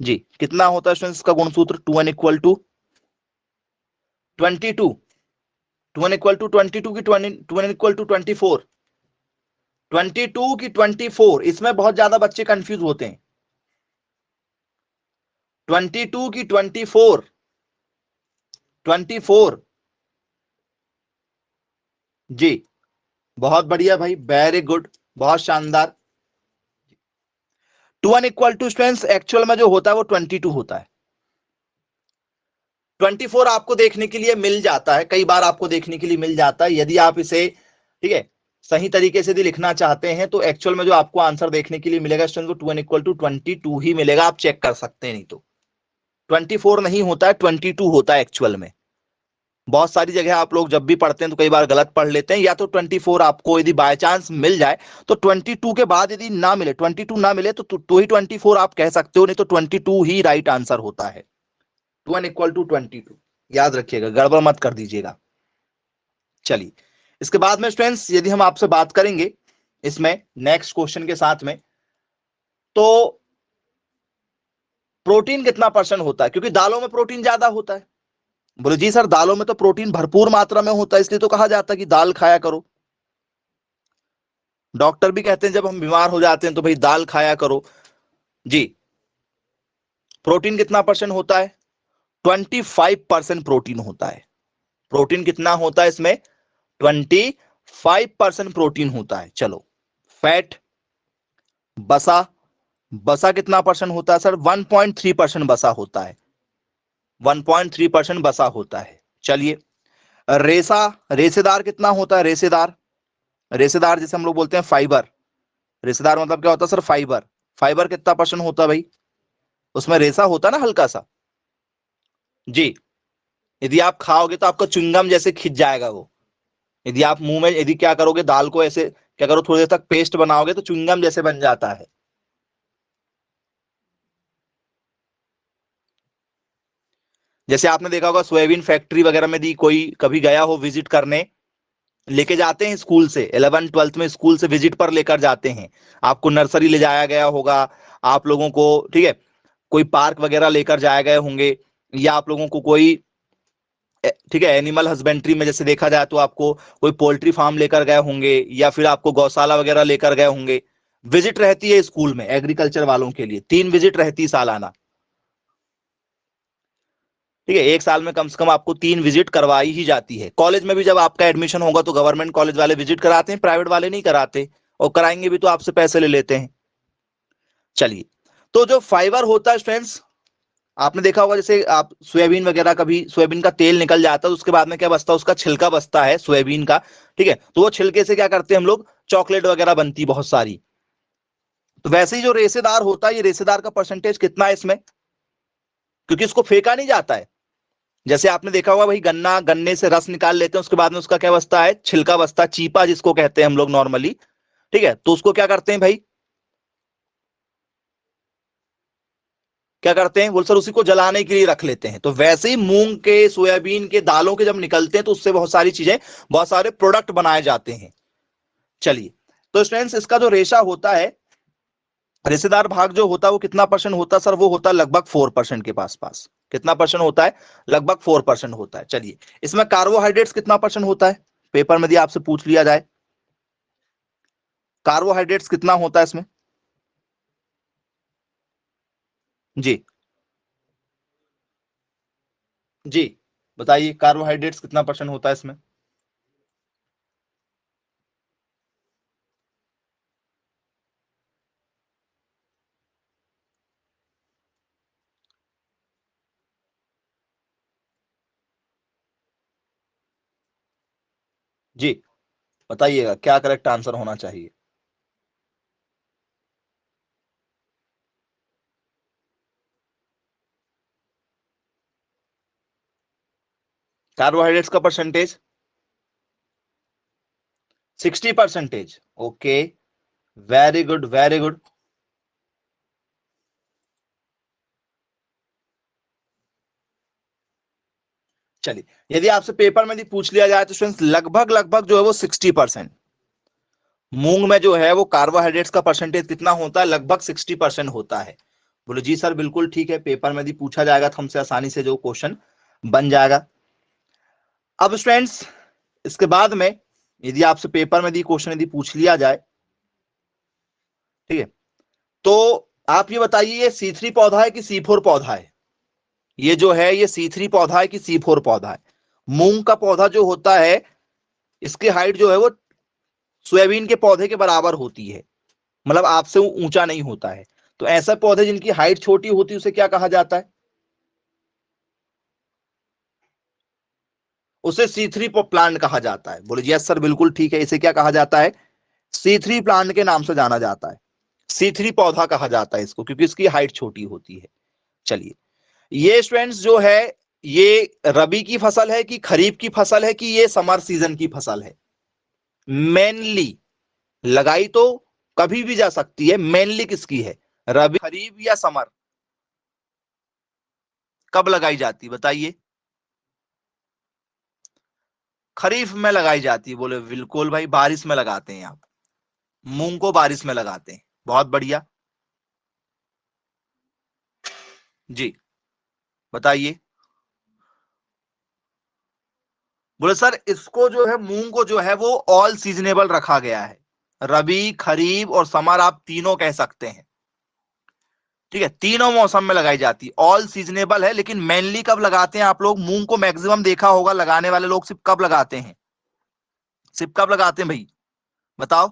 जी, कितना होता है स्टूडेंट्स इसका गुणसूत्र? 2n=22। 2n=22 की 2n=24? 22 की 24, इसमें बहुत ज्यादा बच्चे कंफ्यूज होते हैं। 22 की 24। 24। जी, बहुत बढ़िया भाई, वेरी गुड, बहुत शानदार। 2n=, स्टूडेंट्स एक्चुअल में जो होता है वो 22 होता है। 24 आपको देखने के लिए मिल जाता है, कई बार आपको देखने के लिए मिल जाता है। यदि आप इसे ठीक है सही तरीके से यदि लिखना चाहते हैं तो एक्चुअल में जो आपको आंसर देखने के लिए मिलेगा स्टूडेंट, 2n=22 ही मिलेगा। आप चेक कर सकते हैं, नहीं तो 24 नहीं होता है, 22 होता है एक्चुअल में। बहुत सारी जगह आप लोग जब भी पढ़ते हैं तो कई बार गलत पढ़ लेते हैं। या तो 24 आपको यदि बाय चांस मिल जाए तो 22 के बाद यदि ना मिले, 22 ना मिले तो ही 24 आप कह सकते हो, नहीं तो 22 ही राइट आंसर होता है। 2n=22, याद रखिएगा, गड़बड़ मत कर दीजिएगा। चलिए, इसके बाद में स्टूडेंट्स यदि हम आपसे बात करेंगे इसमें नेक्स्ट क्वेश्चन के साथ में, तो प्रोटीन कितना परसेंट होता है? क्योंकि दालों में प्रोटीन ज्यादा होता है। बोले जी सर दालों में तो प्रोटीन भरपूर मात्रा में होता है, इसलिए तो कहा जाता है कि दाल खाया करो। डॉक्टर भी कहते हैं जब हम बीमार हो जाते हैं तो भाई दाल खाया करो। जी, प्रोटीन कितना परसेंट होता है? 25% प्रोटीन होता है। प्रोटीन कितना होता है इसमें? 25% प्रोटीन होता है। चलो, फैट, बसा, बसा कितना परसेंट होता है सर? 1.3% बसा होता है। 1.3% बसा होता है। चलिए, रेसा, रेसेदार कितना होता है? रेसेदार, रेसेदार जिसे हम लोग बोलते हैं फाइबर। रेसेदार मतलब क्या होता है सर? फाइबर। फाइबर कितना परसेंट होता है भाई? उसमें रेसा होता है ना हल्का सा। जी, यदि आप खाओगे तो आपका च्युइंगम जैसे खिंच जाएगा वो। यदि आप मुंह में यदि क्या करोगे, दाल को ऐसे क्या करो, थोड़ी देर तक पेस्ट बनाओगे तो च्युइंगम जैसे बन जाता है। जैसे आपने देखा होगा सोयाबीन फैक्ट्री वगैरह में दी, कोई कभी गया हो विजिट करने, लेके जाते हैं स्कूल से, 11th 12th में स्कूल से विजिट पर लेकर जाते हैं, आपको नर्सरी ले जाया गया होगा, आप लोगों को, ठीक है, कोई पार्क वगैरह लेकर जाए गए होंगे, या आप लोगों को कोई, ठीक है, एनिमल हस्बेंड्री में जैसे देखा जाए तो आपको कोई पोल्ट्री फार्म लेकर गए होंगे, या फिर आपको गौशाला वगैरह लेकर गए होंगे। विजिट रहती है स्कूल में एग्रीकल्चर वालों के लिए, 3 विजिट रहती है सालाना, ठीक है, एक साल में कम से कम आपको 3 विजिट करवाई ही जाती है। कॉलेज में भी जब आपका एडमिशन होगा तो गवर्नमेंट कॉलेज वाले विजिट कराते हैं, प्राइवेट वाले नहीं कराते, और कराएंगे भी तो आपसे पैसे ले लेते हैं। चलिए, तो जो फाइबर होता है स्टूडेंट्स, आपने देखा होगा जैसे आप सोयाबीन वगैरह, कभी सोयाबीन का तेल निकल जाता है, उसके बाद में क्या बचता है, उसका छिलका बचता है सोयाबीन का, ठीक है, तो वो छिलके से क्या करते हैं हम लोग, चॉकलेट वगैरह बनती बहुत सारी। तो वैसे ही जो रेशेदार होता है, ये रेशेदार का परसेंटेज कितना है इसमें, क्योंकि इसको फेंका नहीं जाता है। जैसे आपने देखा होगा भाई, गन्ना, गन्ने से रस निकाल लेते हैं, उसके बाद में उसका क्या बचता है, छिलका बचता है, चीपा जिसको कहते हैं हम लोग नॉर्मली, ठीक है, तो उसको क्या करते हैं भाई, क्या करते हैं, बोल सर उसी को जलाने के लिए रख लेते हैं। तो वैसे ही मूंग के, सोयाबीन के दालों के जब निकलते हैं तो उससे बहुत सारी चीजें, बहुत सारे प्रोडक्ट बनाए जाते हैं। चलिए, तो स्टूडेंट्स इसका जो रेशा होता है, रेशेदार भाग जो होता है वो कितना परसेंट होता है सर, वो होता है लगभग 4% के पास पास। कितना परसेंट होता है, लगभग 4% होता है। चलिए, इसमें कार्बोहाइड्रेट्स कितना परसेंट होता है, पेपर में यदि आपसे पूछ लिया जाए, कार्बोहाइड्रेट्स कितना होता है इसमें, जी जी बताइए, कार्बोहाइड्रेट्स कितना परसेंट होता है इसमें। जी बताइएगा क्या करेक्ट आंसर होना चाहिए। कार्बोहाइड्रेट्स का percentage 60%। Okay, very good very good. चलिए, यदि आपसे पेपर में यदि पूछ लिया जाए तो स्टूडेंट्स लगभग लगभग जो है वो 60%, मूंग में जो है वो कार्बोहाइड्रेट्स का परसेंटेज कितना होता है, लगभग 60% होता है। बोले जी सर बिल्कुल ठीक है, पेपर में यदि पूछा जाएगा तो हमसे आसानी से जो क्वेश्चन बन जाएगा। अब स्टूडेंट्स इसके बाद में यदि आपसे पेपर में यदि क्वेश्चन यदि पूछ लिया जाए, ठीक है, तो आप ये बताइए, ये C3 पौधा है कि C4 पौधा है, ये जो है ये C3 पौधा है कि C4 पौधा है। मूंग का पौधा जो होता है, इसकी हाइट जो है वो सोयाबीन के पौधे के बराबर होती है, मतलब आपसे ऊंचा नहीं होता है। तो ऐसे पौधे जिनकी हाइट छोटी होती है उसे क्या कहा जाता है, उसे C3 प्लांट कहा जाता है। बोले यस सर बिल्कुल ठीक है, इसे क्या कहा जाता है, C3 प्लांट के नाम से जाना जाता है, C3 पौधा कहा जाता है इसको, क्योंकि इसकी हाइट छोटी होती है। चलिए, ये स्टूडेंट्स जो है, ये रबी की फसल है कि खरीफ की फसल है कि ये समर सीजन की फसल है, मेनली लगाई तो कभी भी जा सकती है, मेनली किसकी है, रबी, खरीफ या समर, कब लगाई जाती है बताइए, खरीफ में लगाई जाती है। बोले बिल्कुल भाई, बारिश में लगाते हैं आप, मूंग को बारिश में लगाते हैं, बहुत बढ़िया। जी बताइए। बोले सर इसको जो है, मूंग को जो है वो ऑल सीजनेबल रखा गया है, रबी, खरीफ और समर आप तीनों कह सकते हैं, ठीक है, तीनों मौसम में लगाई जाती है, ऑल सीजनेबल है। लेकिन मेनली कब लगाते हैं आप लोग, मूंग को मैक्सिमम देखा होगा लगाने वाले लोग सिर्फ कब लगाते हैं, सिर्फ कब लगाते हैं भाई, बताओ।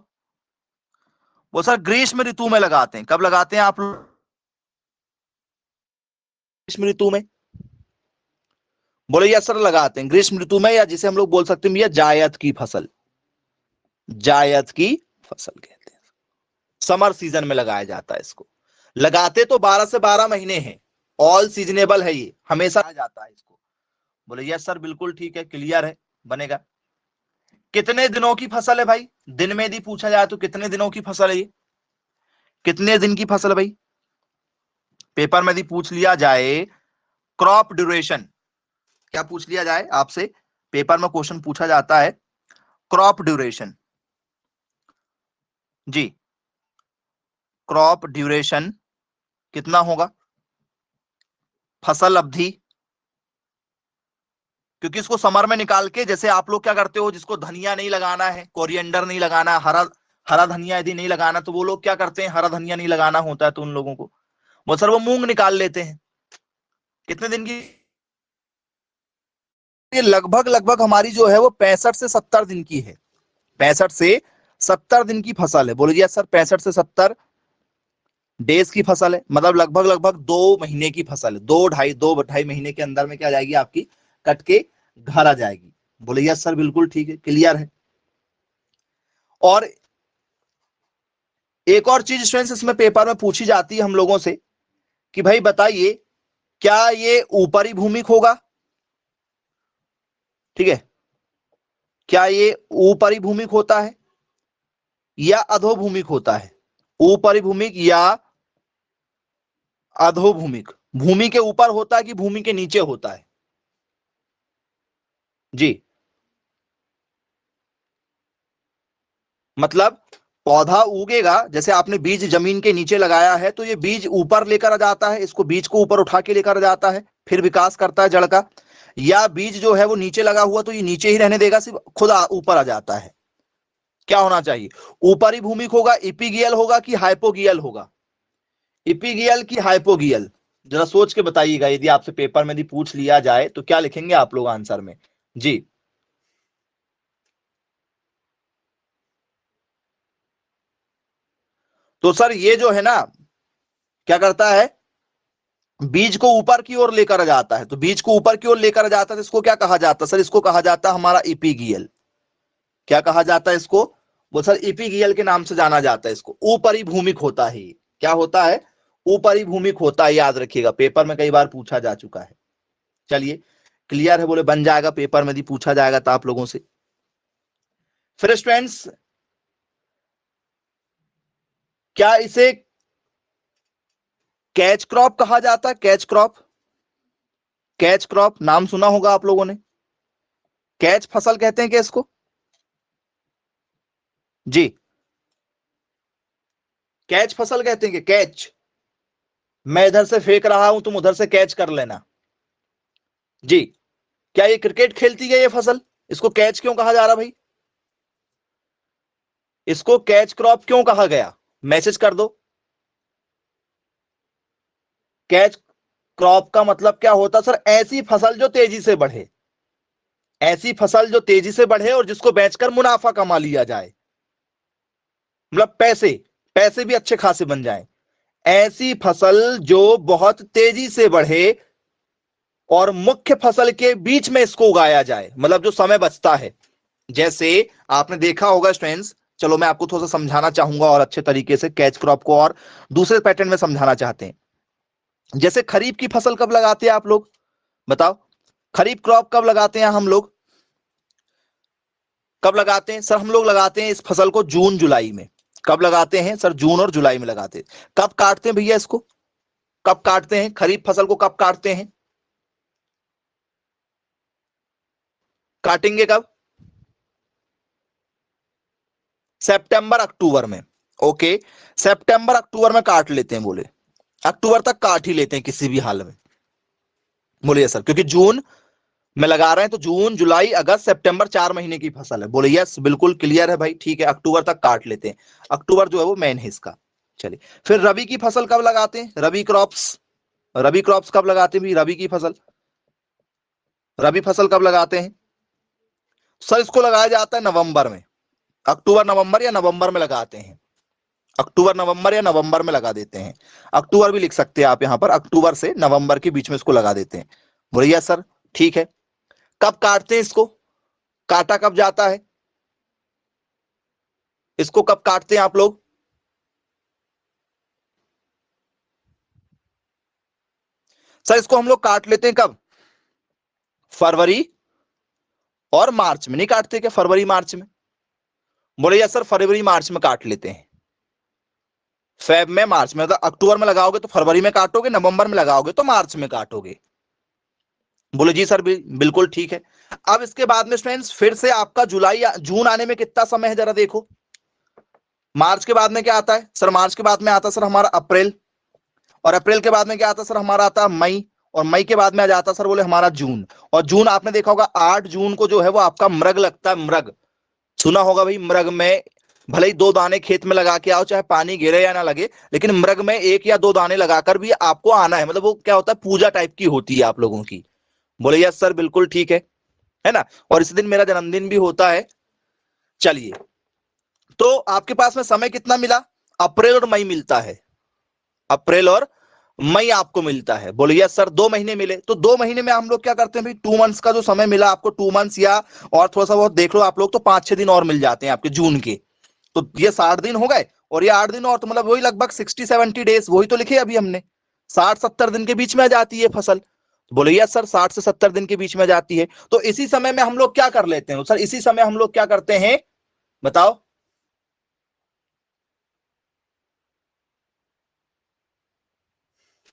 वो सर ग्रीष्म ऋतु में लगाते हैं, कब लगाते हैं आप लोग, ग्रीष्म ऋतु में। बोले ये असर लगाते हैं ग्रीष्म ऋतु में, या जिसे हम लोग बोल सकते हैं भैया जायद की फसल, जायद की फसल कहते हैं, समर सीजन में लगाया जाता है इसको। लगाते तो 12 से 12 महीने हैं, ऑल सीजनेबल है, ये हमेशा जाता है इसको। बोले यस सर बिल्कुल ठीक है, क्लियर है, बनेगा। कितने दिनों की फसल है भाई, दिन में यदि पूछा जाए तो कितने दिनों की फसल है ये, कितने दिन की फसल है भाई, पेपर में यदि पूछ लिया जाए, क्रॉप ड्यूरेशन, क्या पूछ लिया जाए आपसे, पेपर में क्वेश्चन पूछा जाता है, क्रॉप ड्यूरेशन, जी क्रॉप ड्यूरेशन कितना होगा, फसल अवधि, क्योंकि इसको समर में निकाल के, जैसे आप लोग क्या करते हो, जिसको धनिया नहीं लगाना है, कोरिएंडर नहीं लगाना है, हरा हरा धनिया यदि नहीं लगाना, तो वो लोग क्या करते हैं, हरा धनिया नहीं लगाना होता है तो उन लोगों को वो सर वो मूंग निकाल लेते हैं। कितने दिन की, ये लगभग लगभग हमारी जो है वो 65 से 70 दिन की है, 65 से 70 दिन की फसल है। बोलिए सर 65 से 70 डेज की फसल है, मतलब लगभग लगभग 2 महीने की फसल है, 2 ढाई महीने के अंदर में क्या जाएगी आपकी, कट के घर आ जाएगी। बोले यस सर बिल्कुल ठीक है, क्लियर है। और एक और चीज स्टूडेंट्स इसमें पेपर में पूछी जाती है हम लोगों से कि भाई बताइए क्या ये ऊपरी भूमिक होगा, ठीक है, क्या ये ऊपरी भूमिक होता है या अधोभूमिक होता है, ऊपरी भूमिक या अधोभूमिक, भूमि के ऊपर होता है कि भूमि के नीचे होता है, जी मतलब पौधा उगेगा, जैसे आपने बीज जमीन के नीचे लगाया है तो ये बीज ऊपर लेकर आ जाता है, इसको बीज को ऊपर उठा के लेकर आ जाता है, फिर विकास करता है जड़ का, या बीज जो है वो नीचे लगा हुआ तो ये नीचे ही रहने देगा, सिर्फ खुद ऊपर आ जाता है। क्या होना चाहिए, ऊपरी भूमिक होगा, इपिगियल होगा कि हाइपोगियल होगा, इपिगियल की हाइपोगियल, जरा सोच के बताइएगा, यदि आपसे पेपर में यदि पूछ लिया जाए तो क्या लिखेंगे आप लोग आंसर में, जी तो सर ये जो है ना क्या करता है, बीज को ऊपर की ओर लेकर आ जाता है, तो बीज को ऊपर की ओर लेकर आ जाता है तो इसको क्या कहा जाता है सर, इसको कहा जाता है हमारा इपिगियल। क्या कहा जाता है इसको, वो सर इपिगियल के नाम से जाना जाता है इसको, ऊपरी भूमिक होता है ये, क्या होता है, ऊपरी भूमिक होता है, याद रखिएगा पेपर में कई बार पूछा जा चुका है। चलिए क्लियर है, बोले बन जाएगा पेपर में यदि पूछा जाएगा तो आप लोगों से। फिर स्टूडेंट्स क्या इसे कैच क्रॉप कहा जाता है, कैच क्रॉप, कैच क्रॉप नाम सुना होगा आप लोगों ने, कैच फसल कहते हैं क्या इसको, जी कैच फसल कहते हैं कि कैच, मैं इधर से फेंक रहा हूं तुम उधर से कैच कर लेना, जी क्या ये क्रिकेट खेलती है ये फसल, इसको कैच क्यों कहा जा रहा भाई, इसको कैच क्रॉप क्यों कहा गया, मैसेज कर दो। कैच क्रॉप का मतलब क्या होता सर, ऐसी फसल जो तेजी से बढ़े, ऐसी फसल जो तेजी से बढ़े और जिसको बेचकर मुनाफा कमा लिया जाए, मतलब पैसे, पैसे भी अच्छे खासे बन जाएं, ऐसी फसल जो बहुत तेजी से बढ़े और मुख्य फसल के बीच में इसको उगाया जाए, मतलब जो समय बचता है। जैसे आपने देखा होगा स्टूडेंट्स, चलो मैं आपको थोड़ा सा समझाना चाहूंगा और अच्छे तरीके से कैच क्रॉप को, और दूसरे पैटर्न में समझाना चाहते हैं। जैसे खरीफ की फसल कब लगाते हैं आप लोग, बताओ, खरीफ क्रॉप कब लगाते हैं हम लोग, कब लगाते हैं सर, हम लोग लगाते हैं इस फसल को जून जुलाई में, कब लगाते हैं सर, जून और जुलाई में लगाते हैं। कब काटते हैं भैया इसको, कब काटते हैं खरीफ फसल को, कब काटते हैं, काटेंगे कब, सितंबर अक्टूबर में, ओके सितंबर अक्टूबर में काट लेते हैं, बोले अक्टूबर तक काट ही लेते हैं किसी भी हाल में, बोलिए सर क्योंकि जून में लगा रहे हैं तो जून जुलाई अगस्त सितंबर 4 महीने की फसल है, बोले यस बिल्कुल क्लियर है भाई, ठीक है अक्टूबर तक काट लेते हैं, अक्टूबर जो है वो मेन है इसका। चलिए फिर रबी की फसल कब लगाते हैं, रबी क्रॉप्स, रबी क्रॉप्स कब लगाते हैं भी, रबी की फसल, रबी फसल कब लगाते हैं सर, इसको लगाया जाता है नवंबर में, अक्टूबर नवंबर या नवंबर में लगाते हैं, अक्टूबर नवंबर या नवंबर में लगा देते हैं, अक्टूबर भी लिख सकते हैं आप यहां पर, अक्टूबर से नवंबर के बीच में इसको लगा देते हैं, बोलिए सर ठीक है। कब काटते हैं इसको, काटा कब जाता है, इसको कब काटते हैं आप लोग, सर इसको हम लोग काट लेते हैं कब, फरवरी और मार्च में, नहीं काटते क्या फरवरी मार्च में, बोले सर फरवरी मार्च में काट लेते हैं, फेब में मार्च में, मतलब अक्टूबर में लगाओगे तो फरवरी में काटोगे, नवंबर में लगाओगे तो मार्च में काटोगे, बोले जी सर बिल्कुल ठीक है। अब इसके बाद में स्टूडेंट्स फिर से आपका जुलाई जून आने में कितना समय है जरा देखो। मार्च के बाद में क्या आता है सर? मार्च के बाद में आता है सर हमारा अप्रैल, और अप्रैल के बाद में क्या आता है सर? हमारा आता है मई, और मई के बाद में आ जाता है सर बोले हमारा जून। और जून आपने देखा होगा 8 जून को जो है वो आपका मृग लगता है। मृग सुना होगा भाई, मृग में भले ही 2 दाने खेत में लगा के आओ, चाहे पानी गिरे या ना लगे, लेकिन मृग में 1 या 2 दाने लगाकर भी आपको आना है। मतलब वो क्या होता है, पूजा टाइप की होती है आप लोगों की। बोले यस सर बिल्कुल ठीक है ना। और इस दिन मेरा जन्मदिन भी होता है। चलिए, तो आपके पास में समय कितना मिला? अप्रैल और मई मिलता है, अप्रैल और मई आपको मिलता है। बोले यस सर 2 महीने मिले। तो 2 महीने में हम लोग क्या करते हैं भाई, 2 मंथ्स का जो समय मिला आपको, 2 मंथ्स या और थोड़ा सा बहुत देख लो आप लोग, तो 5-6 दिन और मिल जाते हैं आपके जून के। तो ये 60 दिन हो गए, और ये 8 दिन और, तो मतलब वही लगभग 60-70 डेज, वही तो लिखे अभी हमने, 60-70 दिन के बीच में आ जाती है फसल। बोले यस सर 60 से 70 दिन के बीच में आ जाती है। तो इसी समय में हम लोग क्या कर लेते हैं सर? इसी समय हम लोग क्या करते हैं बताओ?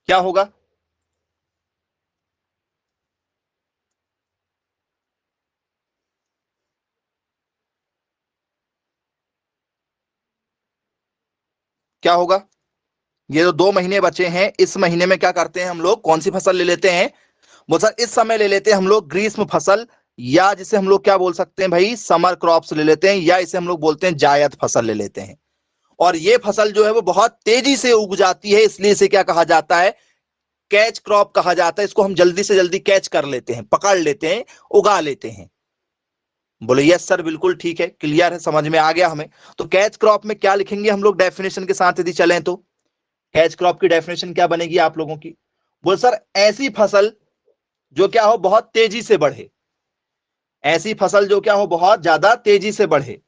क्या होगा? क्या होगा? ये जो 2 महीने बचे हैं, इस महीने में क्या करते हैं हम लोग? कौन सी फसल ले लेते हैं? वो सर इस समय ले लेते हैं हम लोग ग्रीष्म फसल, या जिसे हम लोग क्या बोल सकते हैं भाई, समर क्रॉप्स ले लेते हैं, या इसे हम लोग बोलते हैं जायद फसल ले लेते हैं। और ये फसल जो है वो बहुत तेजी से उग जाती है, इसलिए इसे क्या कहा जाता है? कैच क्रॉप कहा जाता है। इसको हम जल्दी से जल्दी कैच कर लेते हैं, पकड़ लेते हैं, उगा लेते हैं। बोले यस सर बिल्कुल ठीक है, क्लियर है, समझ में आ गया हमें। तो कैच क्रॉप में क्या लिखेंगे हम लोग डेफिनेशन के साथ यदि चलें तो? कैच क्रॉप की डेफिनेशन क्या बनेगी आप लोगों की? बोल सर ऐसी फसल जो क्या हो, बहुत तेजी से बढ़े। ऐसी फसल जो क्या हो, बहुत ज्यादा तेजी से बढ़े।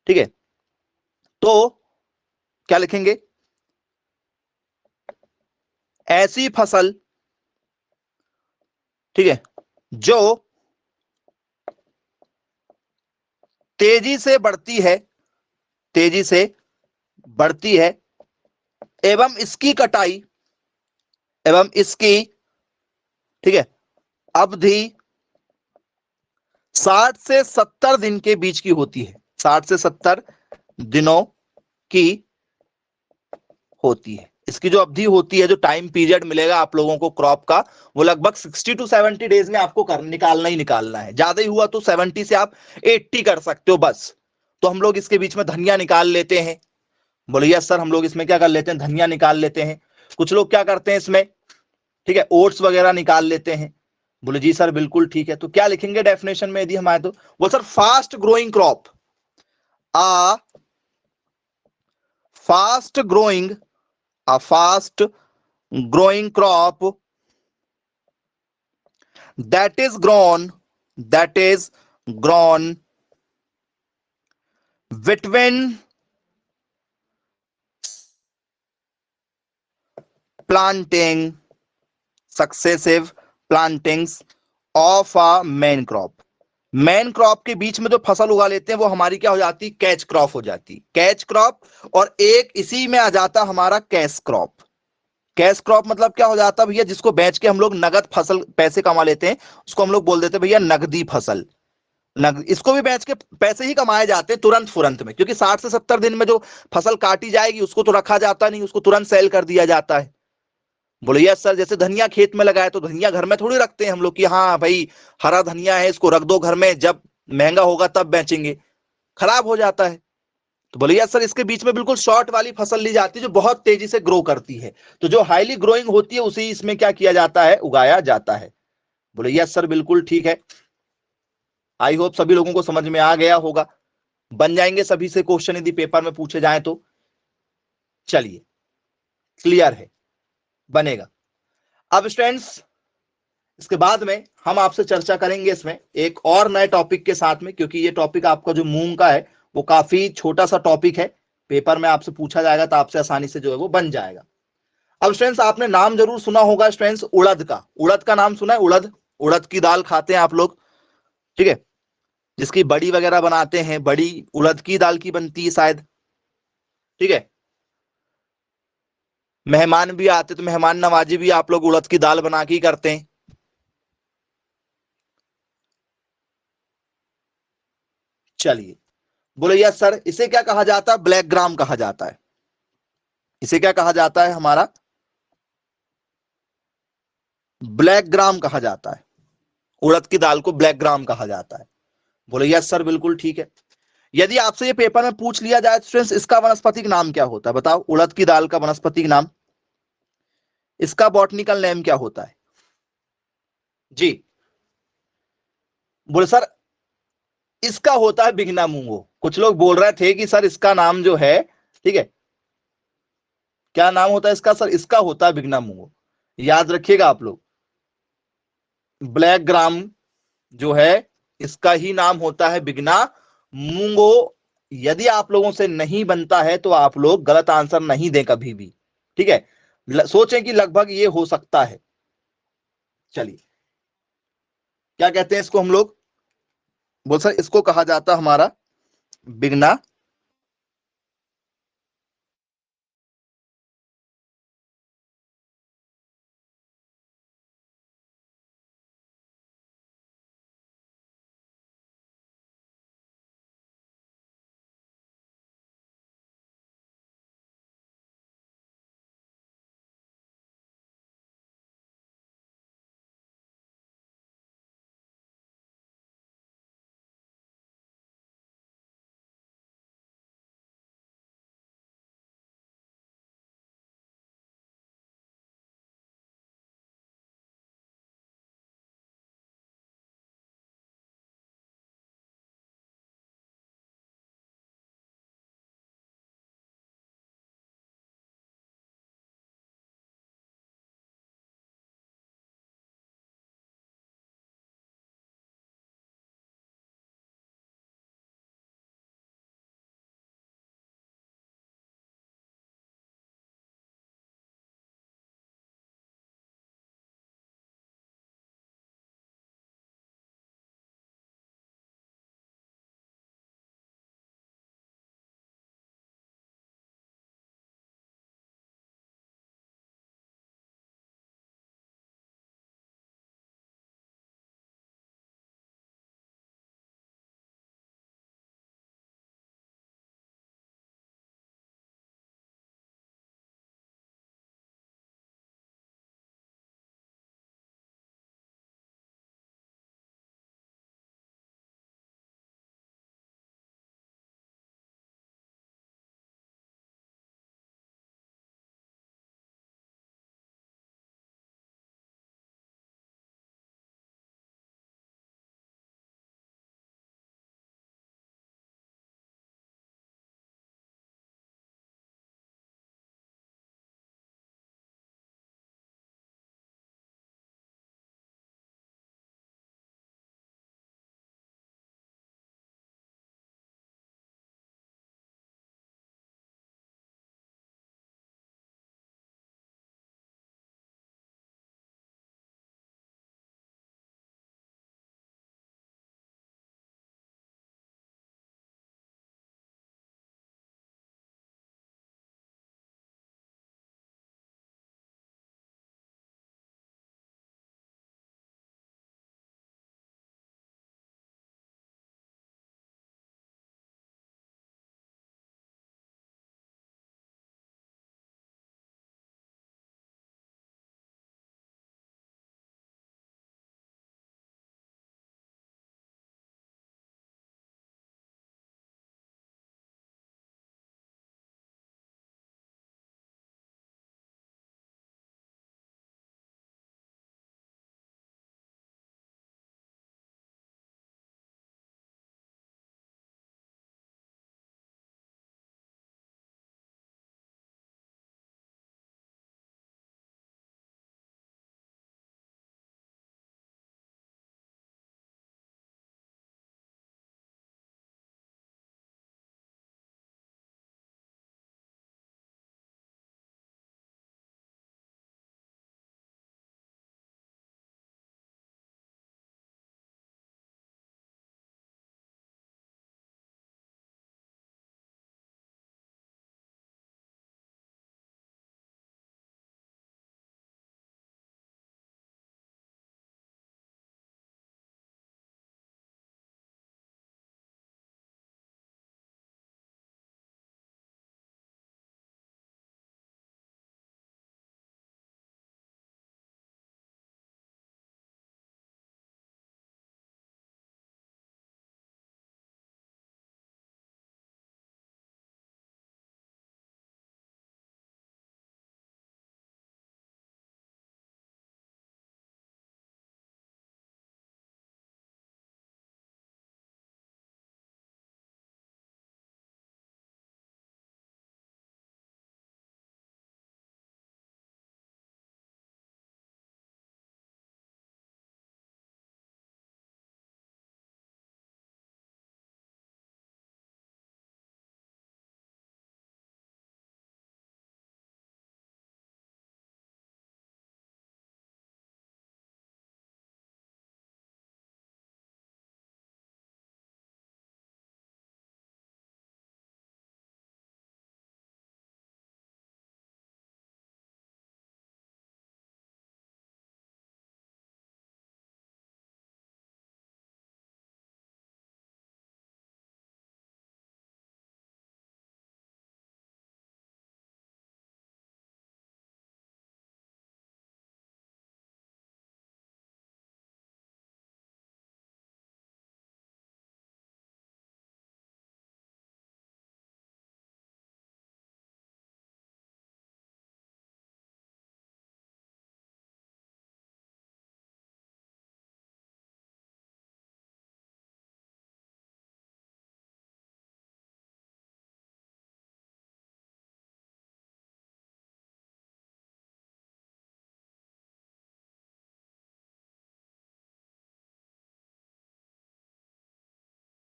ठीक है, तो क्या लिखेंगे? ऐसी फसल, ठीक है, जो तेजी से बढ़ती है, तेजी से बढ़ती है, एवं इसकी कटाई, एवं इसकी, ठीक है, अवधि 60 से 70 दिन के बीच की होती है। 60 से 70 दिनों की होती है। इसकी जो अवधि होती है, जो टाइम पीरियड मिलेगा आप लोगों को क्रॉप का, वो लगभग 60 to 70 डेज में आपको निकालना ही निकालना है। ज्यादा ही हुआ तो 70 से आप 80 कर सकते हो बस। तो हम लोग इसके बीच में धनिया निकाल लेते हैं। बोले यस सर हम लोग इसमें क्या कर लेते हैं? धनिया निकाल लेते हैं। कुछ लोग क्या करते हैं इसमें, ठीक है, ओट्स वगैरह निकाल लेते हैं। बोले जी सर बिल्कुल ठीक है। तो क्या लिखेंगे डेफिनेशन में यदि हम आए तो? वो sir fast growing crop, a fast growing, a fast growing crop that is grown between planting successive plantings of a main crop। Main crop के बीच में जो फसल उगा लेते हैं वो हमारी क्या हो जाती? कैच क्रॉप हो जाती। कैच क्रॉप, और एक इसी में आ जाता हमारा कैश क्रॉप। कैश क्रॉप मतलब क्या हो जाता भैया? जिसको बेच के हम लोग नगद फसल पैसे कमा लेते हैं, उसको हम लोग बोल देते हैं भैया नगदी फसल। इसको भी बेच के पैसे ही कमाए जाते हैं तुरंत फुरंत में, क्योंकि 60 से 70 दिन में जो फसल काटी जाएगी उसको तो रखा जाता नहीं, उसको तुरंत सेल कर दिया जाता है। बोले यस सर, जैसे धनिया खेत में लगाए तो धनिया घर में थोड़ी रखते हैं हम लोग कि हाँ भाई हरा धनिया है इसको रख दो घर में, जब महंगा होगा तब बेचेंगे, खराब हो जाता है। तो बोले यस सर इसके बीच में बिल्कुल शॉर्ट वाली फसल ली जाती है जो बहुत तेजी से ग्रो करती है। तो जो हाईली ग्रोइंग होती है उसी इसमें क्या किया जाता है? उगाया जाता है। बोले यस सर बिल्कुल ठीक है। आई होप सभी लोगों को समझ में आ गया होगा। बन जाएंगे सभी से क्वेश्चन यदि पेपर में पूछे जाए तो? चलिए, क्लियर है, बनेगा। अब स्टूडेंट्स इसके बाद में हम आपसे चर्चा करेंगे इसमें एक और नए टॉपिक के साथ में, क्योंकि ये टॉपिक आपका जो मूंग का है वो काफी छोटा सा टॉपिक है। पेपर में आपसे पूछा जाएगा तो आपसे आसानी से जो है वो बन जाएगा। अब स्टूडेंट्स आपने नाम जरूर सुना होगा स्टूडेंट्स उड़द का। उड़द का नाम सुना है? उड़द, उड़द की दाल खाते हैं आप लोग, ठीक है, जिसकी बड़ी वगैरह बनाते हैं, बड़ी उड़द की दाल की बनती है शायद, ठीक है। मेहमान भी आते तो मेहमान नवाजी भी आप लोग उड़द की दाल बना के ही करते हैं। चलिए, बोले यस सर, इसे क्या कहा जाता है? ब्लैक ग्राम कहा जाता है। इसे क्या कहा जाता है? हमारा ब्लैक ग्राम कहा जाता है। उड़द की दाल को ब्लैक ग्राम कहा जाता है। बोले यस सर, बिल्कुल ठीक है। यदि आपसे ये पेपर में पूछ लिया जाए स्टूडेंट्स, इसका वानस्पतिक नाम क्या होता है? बताओ, उड़द की दाल का वानस्पतिक नाम, इसका बॉटनिकल नेम क्या होता है जी? बोले सर, इसका होता है बिगना मूंगो। कुछ लोग बोल रहे थे कि सर इसका नाम जो है, ठीक है, क्या नाम होता है इसका? सर इसका होता है बिगना मूंगो। याद रखिएगा आप लोग, ब्लैक ग्राम जो है इसका ही नाम होता है बिगना मूंगो। यदि आप लोगों से नहीं बनता है तो आप लोग गलत आंसर नहीं दें कभी भी, ठीक है? सोचें कि लगभग ये हो सकता है। चलिए, क्या कहते हैं इसको हम लोग? बोल सर, इसको कहा जाता हमारा बिगना